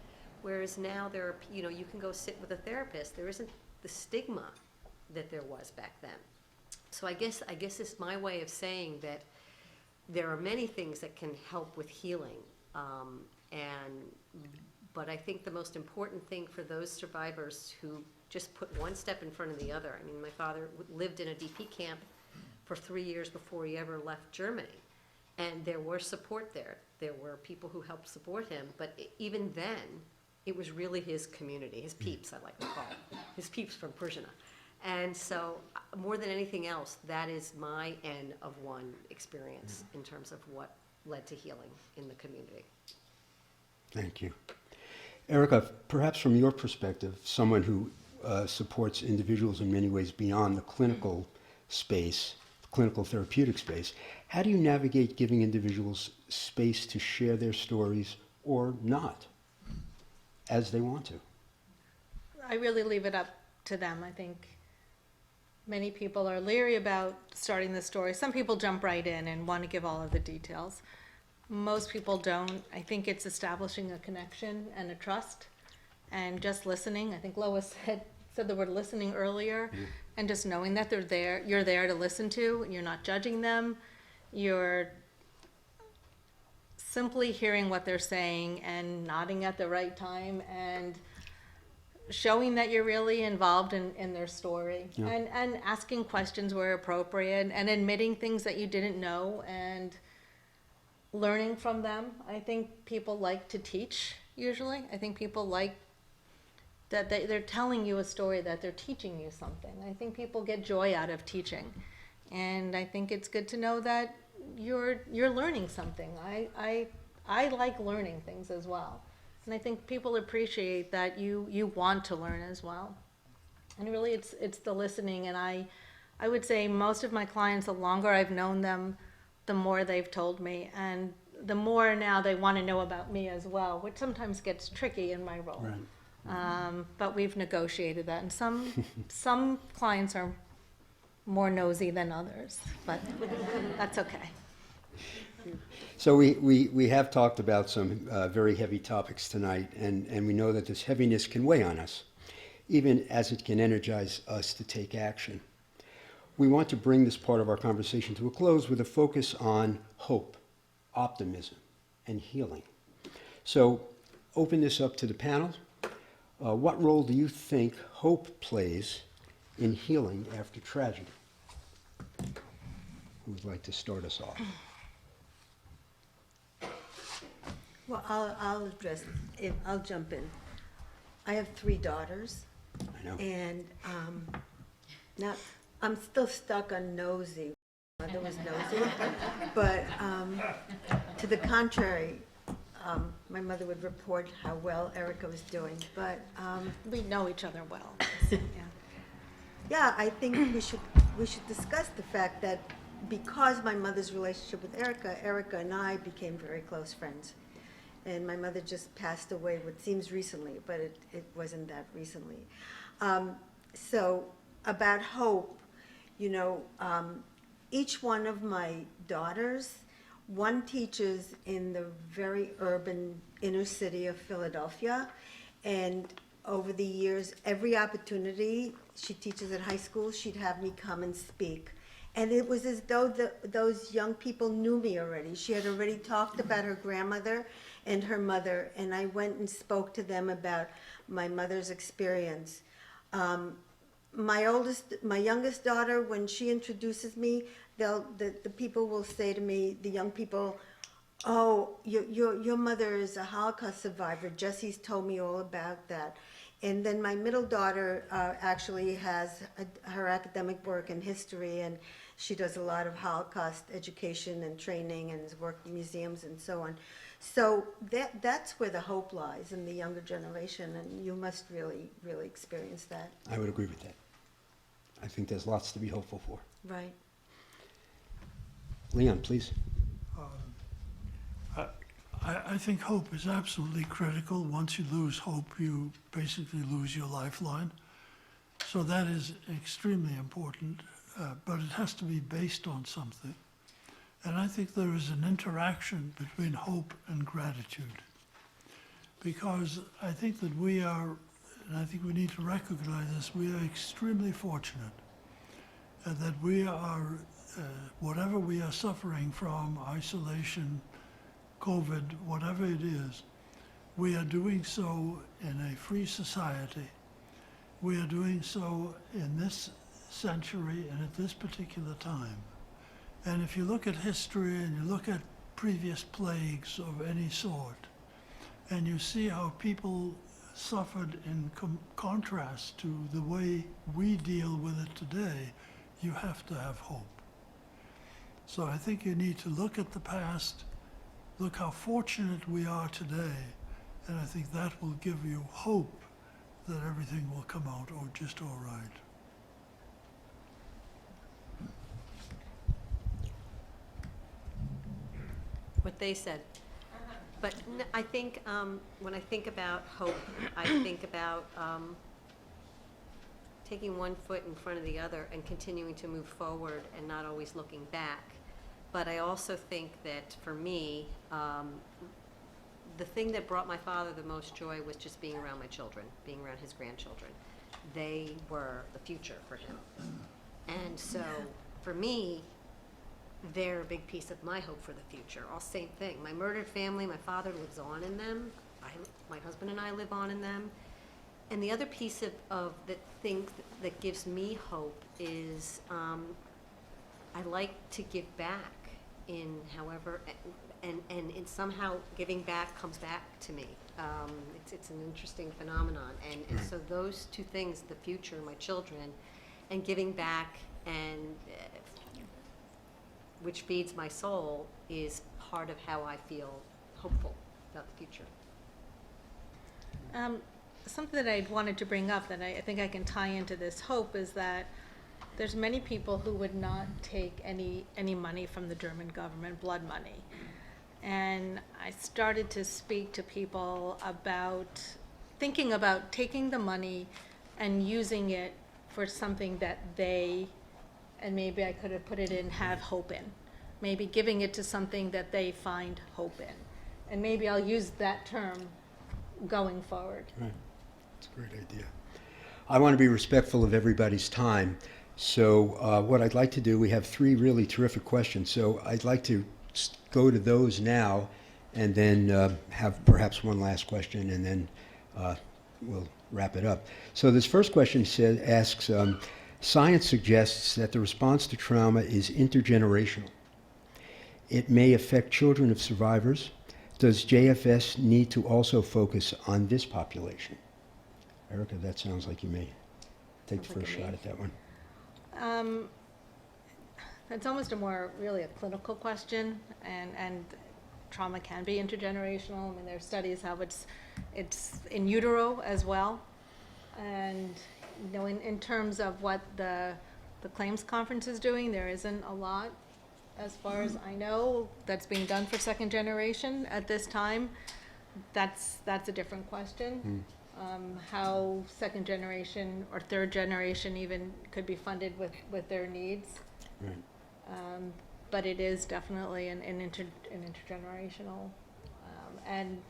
Whereas now there are, you can go sit with a therapist. There isn't the stigma that there was back then. So I guess it's my way of saying that there are many things that can help with healing, but I think the most important thing for those survivors who just put one step in front of the other. I mean, my father lived in a DP camp for 3 years before he ever left Germany, and there was support there. There were people who helped support him, but even then, it was really his community, his peeps, I like to call it, his peeps from Prishina. And so, more than anything else, that is my N of one experience in terms of what led to healing in the community. Thank you. Erica, perhaps from your perspective, someone who supports individuals in many ways beyond the clinical space, clinical therapeutic space, how do you navigate giving individuals space to share their stories or not, as they want to? I really leave it up to them. I think many people are leery about starting the story. Some people jump right in and want to give all of the details. Most people don't. I think it's establishing a connection and a trust and just listening. I think Lois said the word listening earlier, and just knowing that they're there, you're there to listen to, you're not judging them, you're simply hearing what they're saying and nodding at the right time and showing that you're really involved in their story, and asking questions where appropriate and admitting things that you didn't know and learning from them. I think people like to teach, usually. I think people like that they're telling you a story, that they're teaching you something. I think people get joy out of teaching. And I think it's good to know that you're learning something. I like learning things as well. And I think people appreciate that you want to learn as well. And really it's the listening. And I would say most of my clients, the longer I've known them, the more they've told me. And the more now they want to know about me as well, which sometimes gets tricky in my role. Right. But we've negotiated that. And some clients are more nosy than others, but that's okay. So we have talked about some very heavy topics tonight, and we know that this heaviness can weigh on us, even as it can energize us to take action. We want to bring this part of our conversation to a close with a focus on hope, optimism, and healing. So open this up to the panel. What role do you think hope plays in healing after tragedy? Who would like to start us off? Well, I'll address it. I'll jump in. I have 3 daughters, I know. and I'm still stuck on nosy. My mother was nosy, but to the contrary, my mother would report how well Erica was doing. But We know each other well, so, yeah. yeah, I think we should discuss the fact that because my mother's relationship with Erica and I became very close friends. And my mother just passed away, what seems recently, but it wasn't that recently. So about hope, you know, each one of my daughters, one teaches in the very urban inner city of Philadelphia, and over the years, every opportunity, she teaches at high school, she'd have me come and speak. And it was as though those young people knew me already. She had already talked about her grandmother and her mother, and I went and spoke to them about my mother's experience. My youngest daughter, when she introduces me, the people will say to me, the young people, "Oh, your mother is a Holocaust survivor. Jesse's told me all about that." And then my middle daughter actually has her academic work in history, and she does a lot of Holocaust education and training and has worked in museums and so on. So that's where the hope lies in the younger generation, and you must really, really experience that. I would agree with that. I think there's lots to be hopeful for. Right. Leon, please. I think hope is absolutely critical. Once you lose hope, you basically lose your lifeline. So that is extremely important, but it has to be based on something. And I think there is an interaction between hope and gratitude. Because I think that we are, and I think we need to recognize this, we are extremely fortunate that we are, whatever we are suffering from, isolation, COVID, whatever it is, we are doing so in a free society. We are doing so in this century and at this particular time. And if you look at history and you look at previous plagues of any sort, and you see how people suffered in contrast to the way we deal with it today, you have to have hope. So I think you need to look at the past, look how fortunate we are today, and I think that will give you hope that everything will come out just all right. What they said. But I think, when I think about hope, I think about taking one foot in front of the other and continuing to move forward and not always looking back. But I also think that for me, the thing that brought my father the most joy was just being around my children, being around his grandchildren. They were the future for him. And so for me, they're a big piece of my hope for the future. All same thing. My murdered family, my father lives on in them. My husband and I live on in them. And the other piece of the thing that gives me hope is I like to give back in however, and in somehow giving back comes back to me. It's an interesting phenomenon. And so those two things, the future, my children, and giving back, and which feeds my soul, is part of how I feel hopeful about the future. Something that I wanted to bring up that I think I can tie into this hope is that there's many people who would not take any money from the German government, blood money. And I started to speak to people about thinking about taking the money and using it for something that they, and maybe I could have put it in, have hope in. Maybe giving it to something that they find hope in. And maybe I'll use that term going forward. Right. That's a great idea. I want to be respectful of everybody's time. So what I'd like to do, we have 3 really terrific questions. So I'd like to go to those now and then have perhaps one last question, and then we'll wrap it up. So this first question asks, science suggests that the response to trauma is intergenerational. It may affect children of survivors. Does JFS need to also focus on this population? Erica, that sounds like you may take the first shot at that one. That's almost really a clinical question, and trauma can be intergenerational. I mean, there are studies how it's in utero as well. And, you know, in terms of what the claims conference is doing, there isn't a lot, as far as I know, that's being done for second generation at this time. That's a different question. How second generation or third generation even could be funded with their needs. Right. But it is definitely an intergenerational. And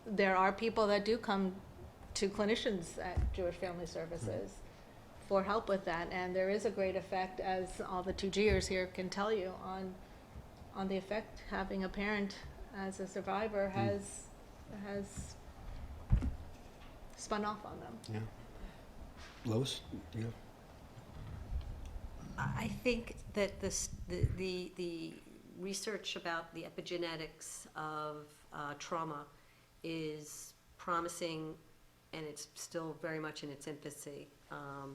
there are people that do come to clinicians at Jewish Family Services for help with that. And there is a great effect, as all the 2Gers here can tell you, on the effect having a parent as a survivor has spun off on them. Yeah. Lois? Yeah. I think that the research about the epigenetics of trauma is promising, and it's still very much in its infancy.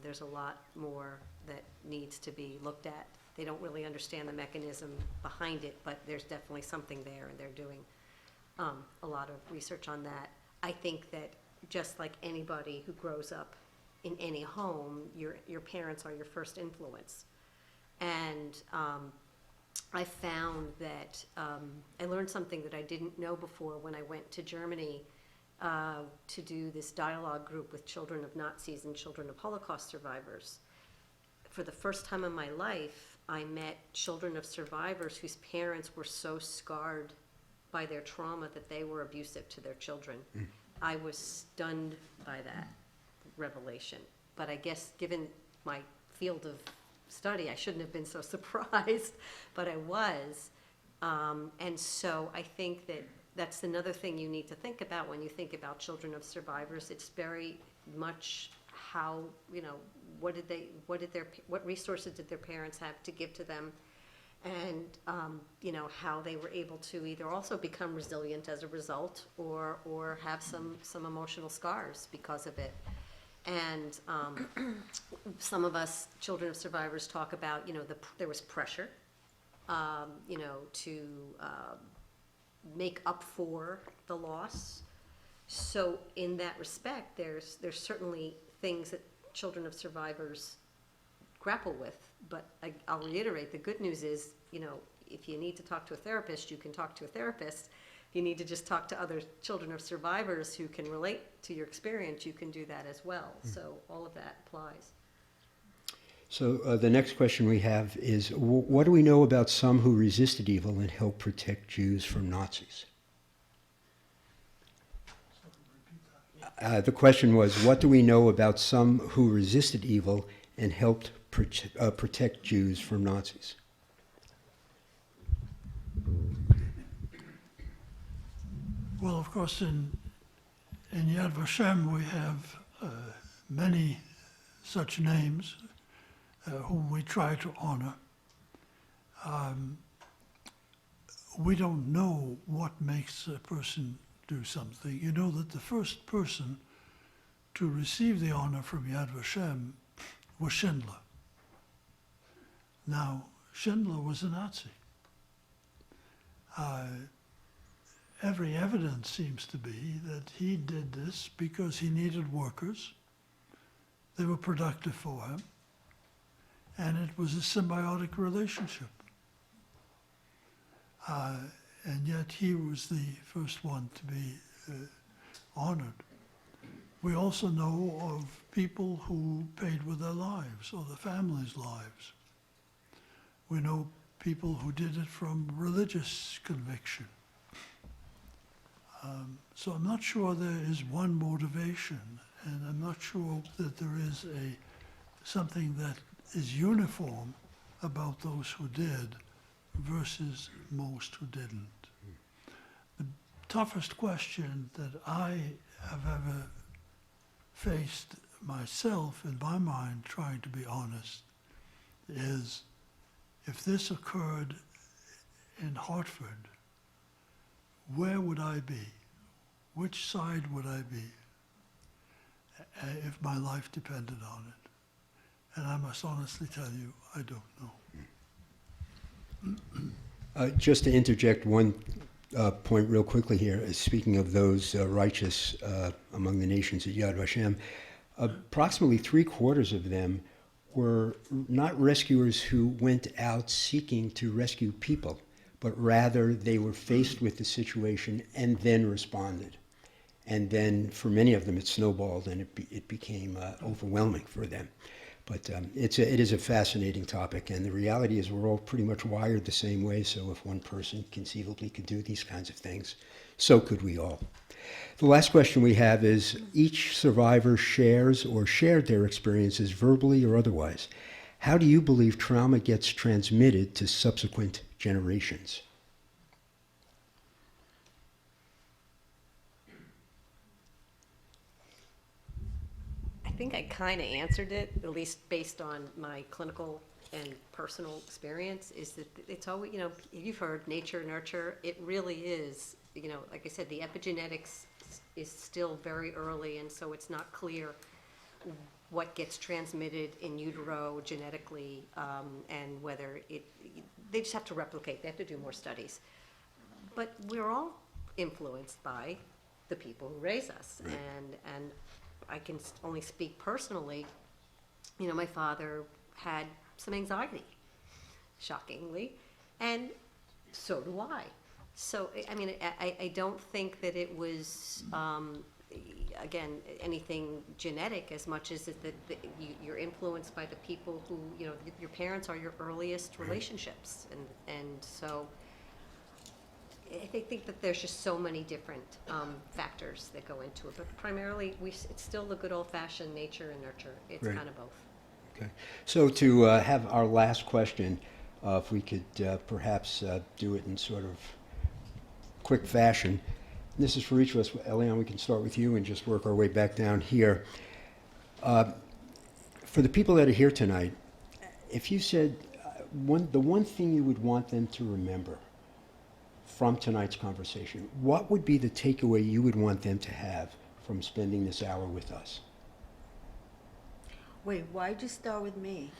There's a lot more that needs to be looked at. They don't really understand the mechanism behind it, but there's definitely something there, and they're doing a lot of research on that. I think that just like anybody who grows up in any home, your parents are your first influence. And I found that I learned something that I didn't know before when I went to Germany to do this dialogue group with children of Nazis and children of Holocaust survivors. For the first time in my life, I met children of survivors whose parents were so scarred by their trauma that they were abusive to their children. I was stunned by that revelation. But I guess given my field of study, I shouldn't have been so surprised, but I was. And so I think that that's another thing you need to think about when you think about children of survivors. It's very much how, you know, what resources did their parents have to give to them, and you know, how they were able to either also become resilient as a result, or have some emotional scars because of it. And some of us children of survivors talk about, you know, there was pressure, you know, to make up for the loss. So in that respect, there's certainly things that children of survivors grapple with. But I'll reiterate, the good news is, you know, if you need to talk to a therapist, you can talk to a therapist. If you need to just talk to other children of survivors who can relate to your experience, you can do that as well. So all of that applies. So the next question we have is, what do we know about some who resisted evil and helped protect Jews from Nazis? The question was, what do we know about some who resisted evil and helped protect Jews from Nazis? Well, of course, in Yad Vashem we have many such names whom we try to honor. We don't know what makes a person do something. You know that the first person to receive the honor from Yad Vashem was Schindler. Now, Schindler was a Nazi. Every evidence seems to be that he did this because he needed workers. They were productive for him. And it was a symbiotic relationship. And yet he was the first one to be honored. We also know of people who paid with their lives or their families' lives. We know people who did it from religious conviction. So I'm not sure there is one motivation, and I'm not sure that there is something that is uniform about those who did versus most who didn't. The toughest question that I have ever faced myself in my mind, trying to be honest, is if this occurred in Hartford, where would I be? Which side would I be if my life depended on it? And I must honestly tell you, I don't know. Just to interject one point real quickly here. Speaking of those righteous among the nations at Yad Vashem, approximately 3/4 of them were not rescuers who went out seeking to rescue people, but rather they were faced with the situation and then responded. And then for many of them it snowballed and it became overwhelming for them. But it is a fascinating topic, and the reality is we're all pretty much wired the same way, so if one person conceivably could do these kinds of things, so could we all. The last question we have is, each survivor shares or shared their experiences verbally or otherwise. How do you believe trauma gets transmitted to subsequent generations? I think I kind of answered it, at least based on my clinical and personal experience, is that it's always, you've heard nature, nurture. It really is, like I said, the epigenetics is still very early, and so it's not clear what gets transmitted in utero genetically, and whether they just have to replicate. They have to do more studies. But we're all influenced by the people who raise us, Right. and I can only speak personally. My father had some anxiety, shockingly, and so do I. So, I don't think that it was, again, anything genetic as much as that you're influenced by the people who, your parents are your earliest relationships. And so I think that there's just so many different factors that go into it. But primarily, it's still the good old-fashioned nature and nurture. It's Right. kind of both. Okay. So to have our last question, if we could perhaps do it in sort of quick fashion. And this is for each of us. Eliane, we can start with you and just work our way back down here. For the people that are here tonight, if you said the one thing you would want them to remember from tonight's conversation, what would be the takeaway you would want them to have from spending this hour with us? Wait, why'd you start with me?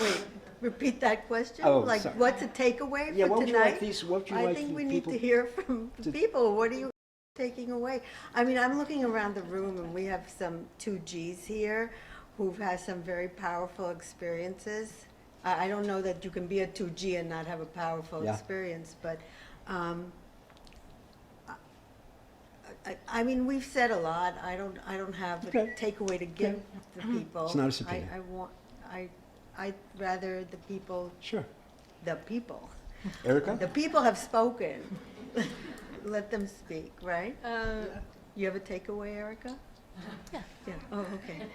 Wait, repeat that question? Oh, Like, sorry. what's a takeaway Yeah, for what would you like tonight? these? What would you I like think the we need people to hear from the to- people. What are you taking away? I'm looking around the room and we have some 2Gs here who've had some very powerful experiences. I don't know that you can be a 2G and not have a powerful Yeah. experience, but we've said a lot. I don't have a Okay. takeaway to give the people. It's not a subpoena. I'd rather the people, Sure. the people Erica? have spoken. Let them speak, right? You have a takeaway, Erica? Yeah. Yeah, oh, okay.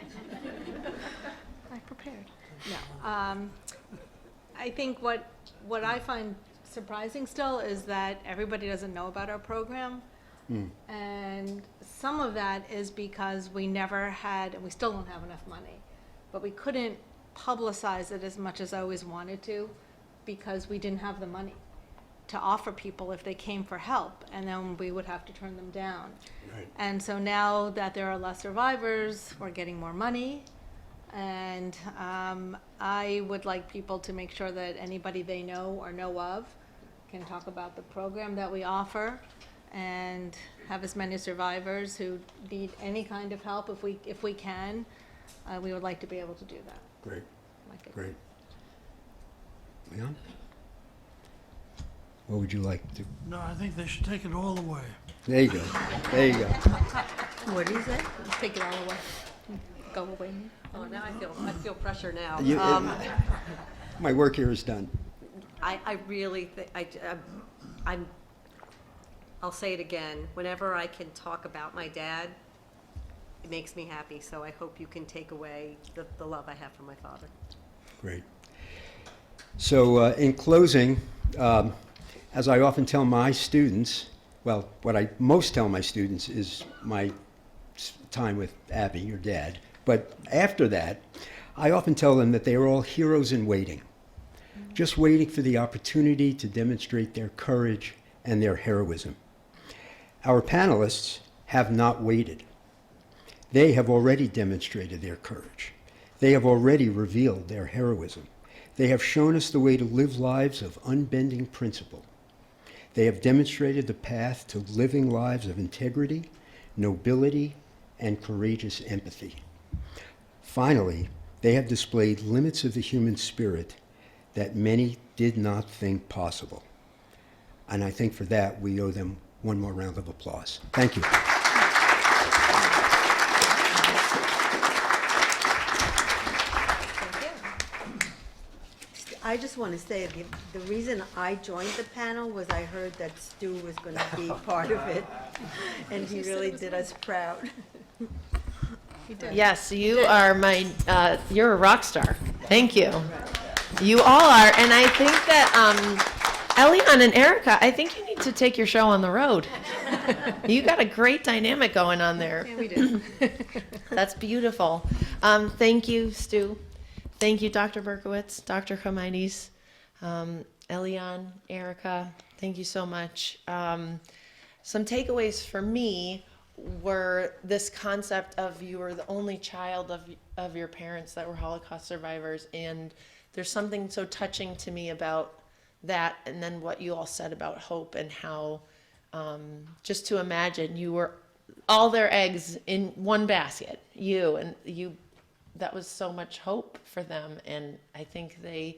I prepared. No. I think what I find surprising still is that everybody doesn't know about our program. And some of that is because we never had, and we still don't have enough money, but we couldn't publicize it as much as I always wanted to because we didn't have the money to offer people if they came for help, and then we would have to turn them down. Right. And so now that there are less survivors, we're getting more money. And I would like people to make sure that anybody they know or know of can talk about the program that we offer and have as many survivors who need any kind of help if we can. We would like to be able to do that. Great. Like it. Great. Leon? What would you like to? No, I think they should take it all away. There you go. There you go. What do you say? Take it all away. Go away. Oh, now I feel pressure now. You- my work here is done. I really think, I'll say it again, whenever I can talk about my dad, it makes me happy, so I hope you can take away the love I have for my father. Great. So in closing, as I often tell my students, well, what I most tell my students is my time with Abby, your dad. But after that, I often tell them that they are all heroes in waiting, just waiting for the opportunity to demonstrate their courage and their heroism. Our panelists have not waited. They have already demonstrated their courage. They have already revealed their heroism. They have shown us the way to live lives of unbending principle. They have demonstrated the path to living lives of integrity, nobility, and courageous empathy. Finally, they have displayed limits of the human spirit that many did not think possible. And I think for that, we owe them one more round of applause. Thank you. I just want to say, the reason I joined the panel was I heard that Stu was going to be part of it, and he really did us proud. Yes, you are you're a rock star. Thank you. You all are, and I think that Elian and Erica, I think you need to take your show on the road. You got a great dynamic going on there. Yeah, we do. That's beautiful. Thank you, Stu. Thank you, Dr. Berkowitz, Dr. Komides, Elian, Erica. Thank you so much. Some takeaways for me were this concept of you were the only child of your parents that were Holocaust survivors, and there's something so touching to me about that, and then what you all said about hope and how just to imagine you were all their eggs in one basket, that was so much hope for them, and I think they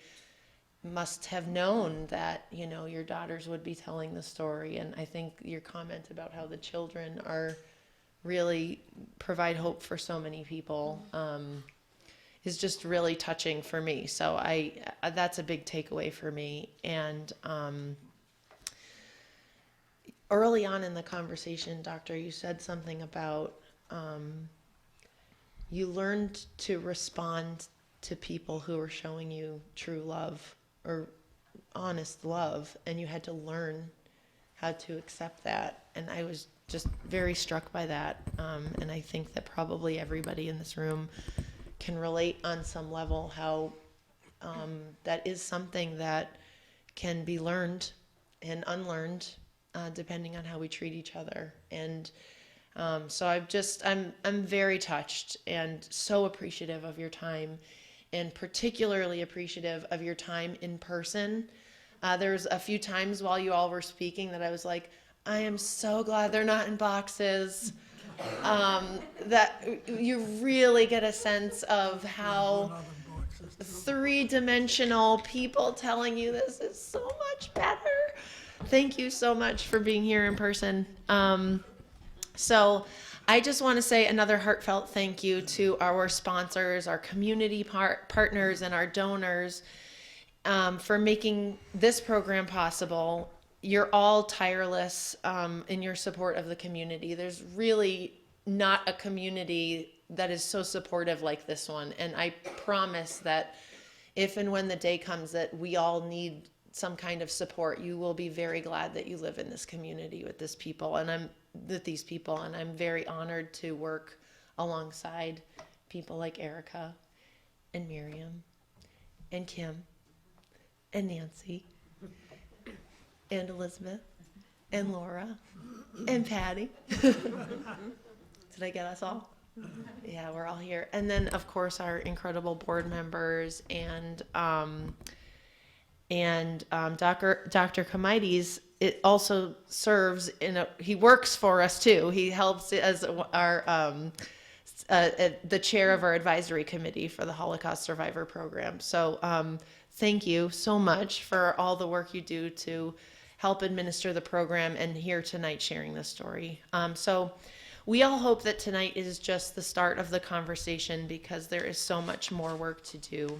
must have known that, your daughters would be telling the story, and I think your comment about how the children are really provide hope for so many people is just really touching for me. So that's a big takeaway for me. And early on in the conversation, Doctor, you said something about you learned to respond to people who were showing you true love or honest love, and you had to learn how to accept that. And I was just very struck by that. And I think that probably everybody in this room can relate on some level how that is something that can be learned and unlearned depending on how we treat each other. And so I'm very touched and so appreciative of your time, and particularly appreciative of your time in person. There's a few times while you all were speaking that I was like, I am so glad they're not in boxes. That you really get a sense of how three-dimensional people telling you this is so much better. Thank you so much for being here in person. So I just want to say another heartfelt thank you to our sponsors, our community partners, and our donors for making this program possible. You're all tireless in your support of the community. There's really not a community that is so supportive like this one. And I promise that if and when the day comes that we all need some kind of support, you will be very glad that you live in this community with these people. And I'm very honored to work alongside people like Erica and Miriam and Kim and Nancy and Elizabeth and Laura and Patty. Did I get us all? Yeah, we're all here. And then, of course, our incredible board members and Dr. Komides. It also serves he works for us too. He helps as our the chair of our advisory committee for the Holocaust Survivor Program. So thank you so much for all the work you do to help administer the program and here tonight sharing this story. So we all hope that tonight is just the start of the conversation, because there is so much more work to do.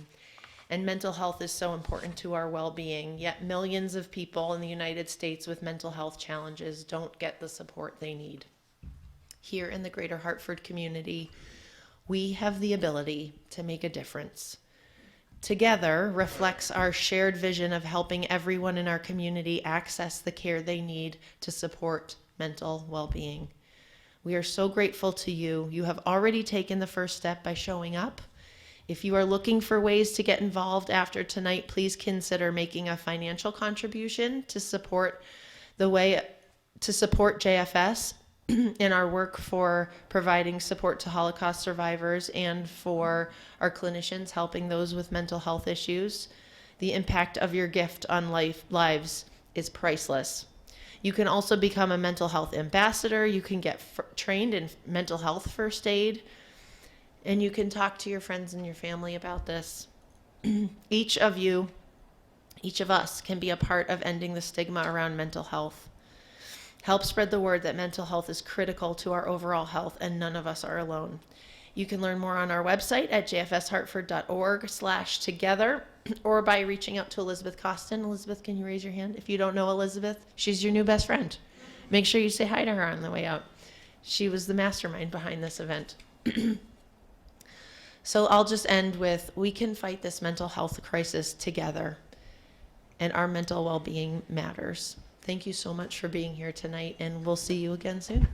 And mental health is so important to our well-being, yet millions of people in the United States with mental health challenges don't get the support they need. Here in the Greater Hartford community, we have the ability to make a difference. Together reflects our shared vision of helping everyone in our community access the care they need to support mental well-being. We are so grateful to you. You have already taken the first step by showing up. If you are looking for ways to get involved after tonight, please consider making a financial contribution to support JFS in our work for providing support to Holocaust survivors and for our clinicians helping those with mental health issues. The impact of your gift on lives is priceless. You can also become a mental health ambassador. You can get trained in mental health first aid, and you can talk to your friends and your family about this. Each of us can be a part of ending the stigma around mental health. Help spread the word that mental health is critical to our overall health, and none of us are alone. You can learn more on our website at jfshartford.org/together, or by reaching out to Elizabeth Costin. Elizabeth, can you raise your hand? If you don't know Elizabeth, she's your new best friend. Make sure you say hi to her on the way out. She was the mastermind behind this event. So I'll just end with, we can fight this mental health crisis together, and our mental well-being matters. Thank you so much for being here tonight, and we'll see you again soon.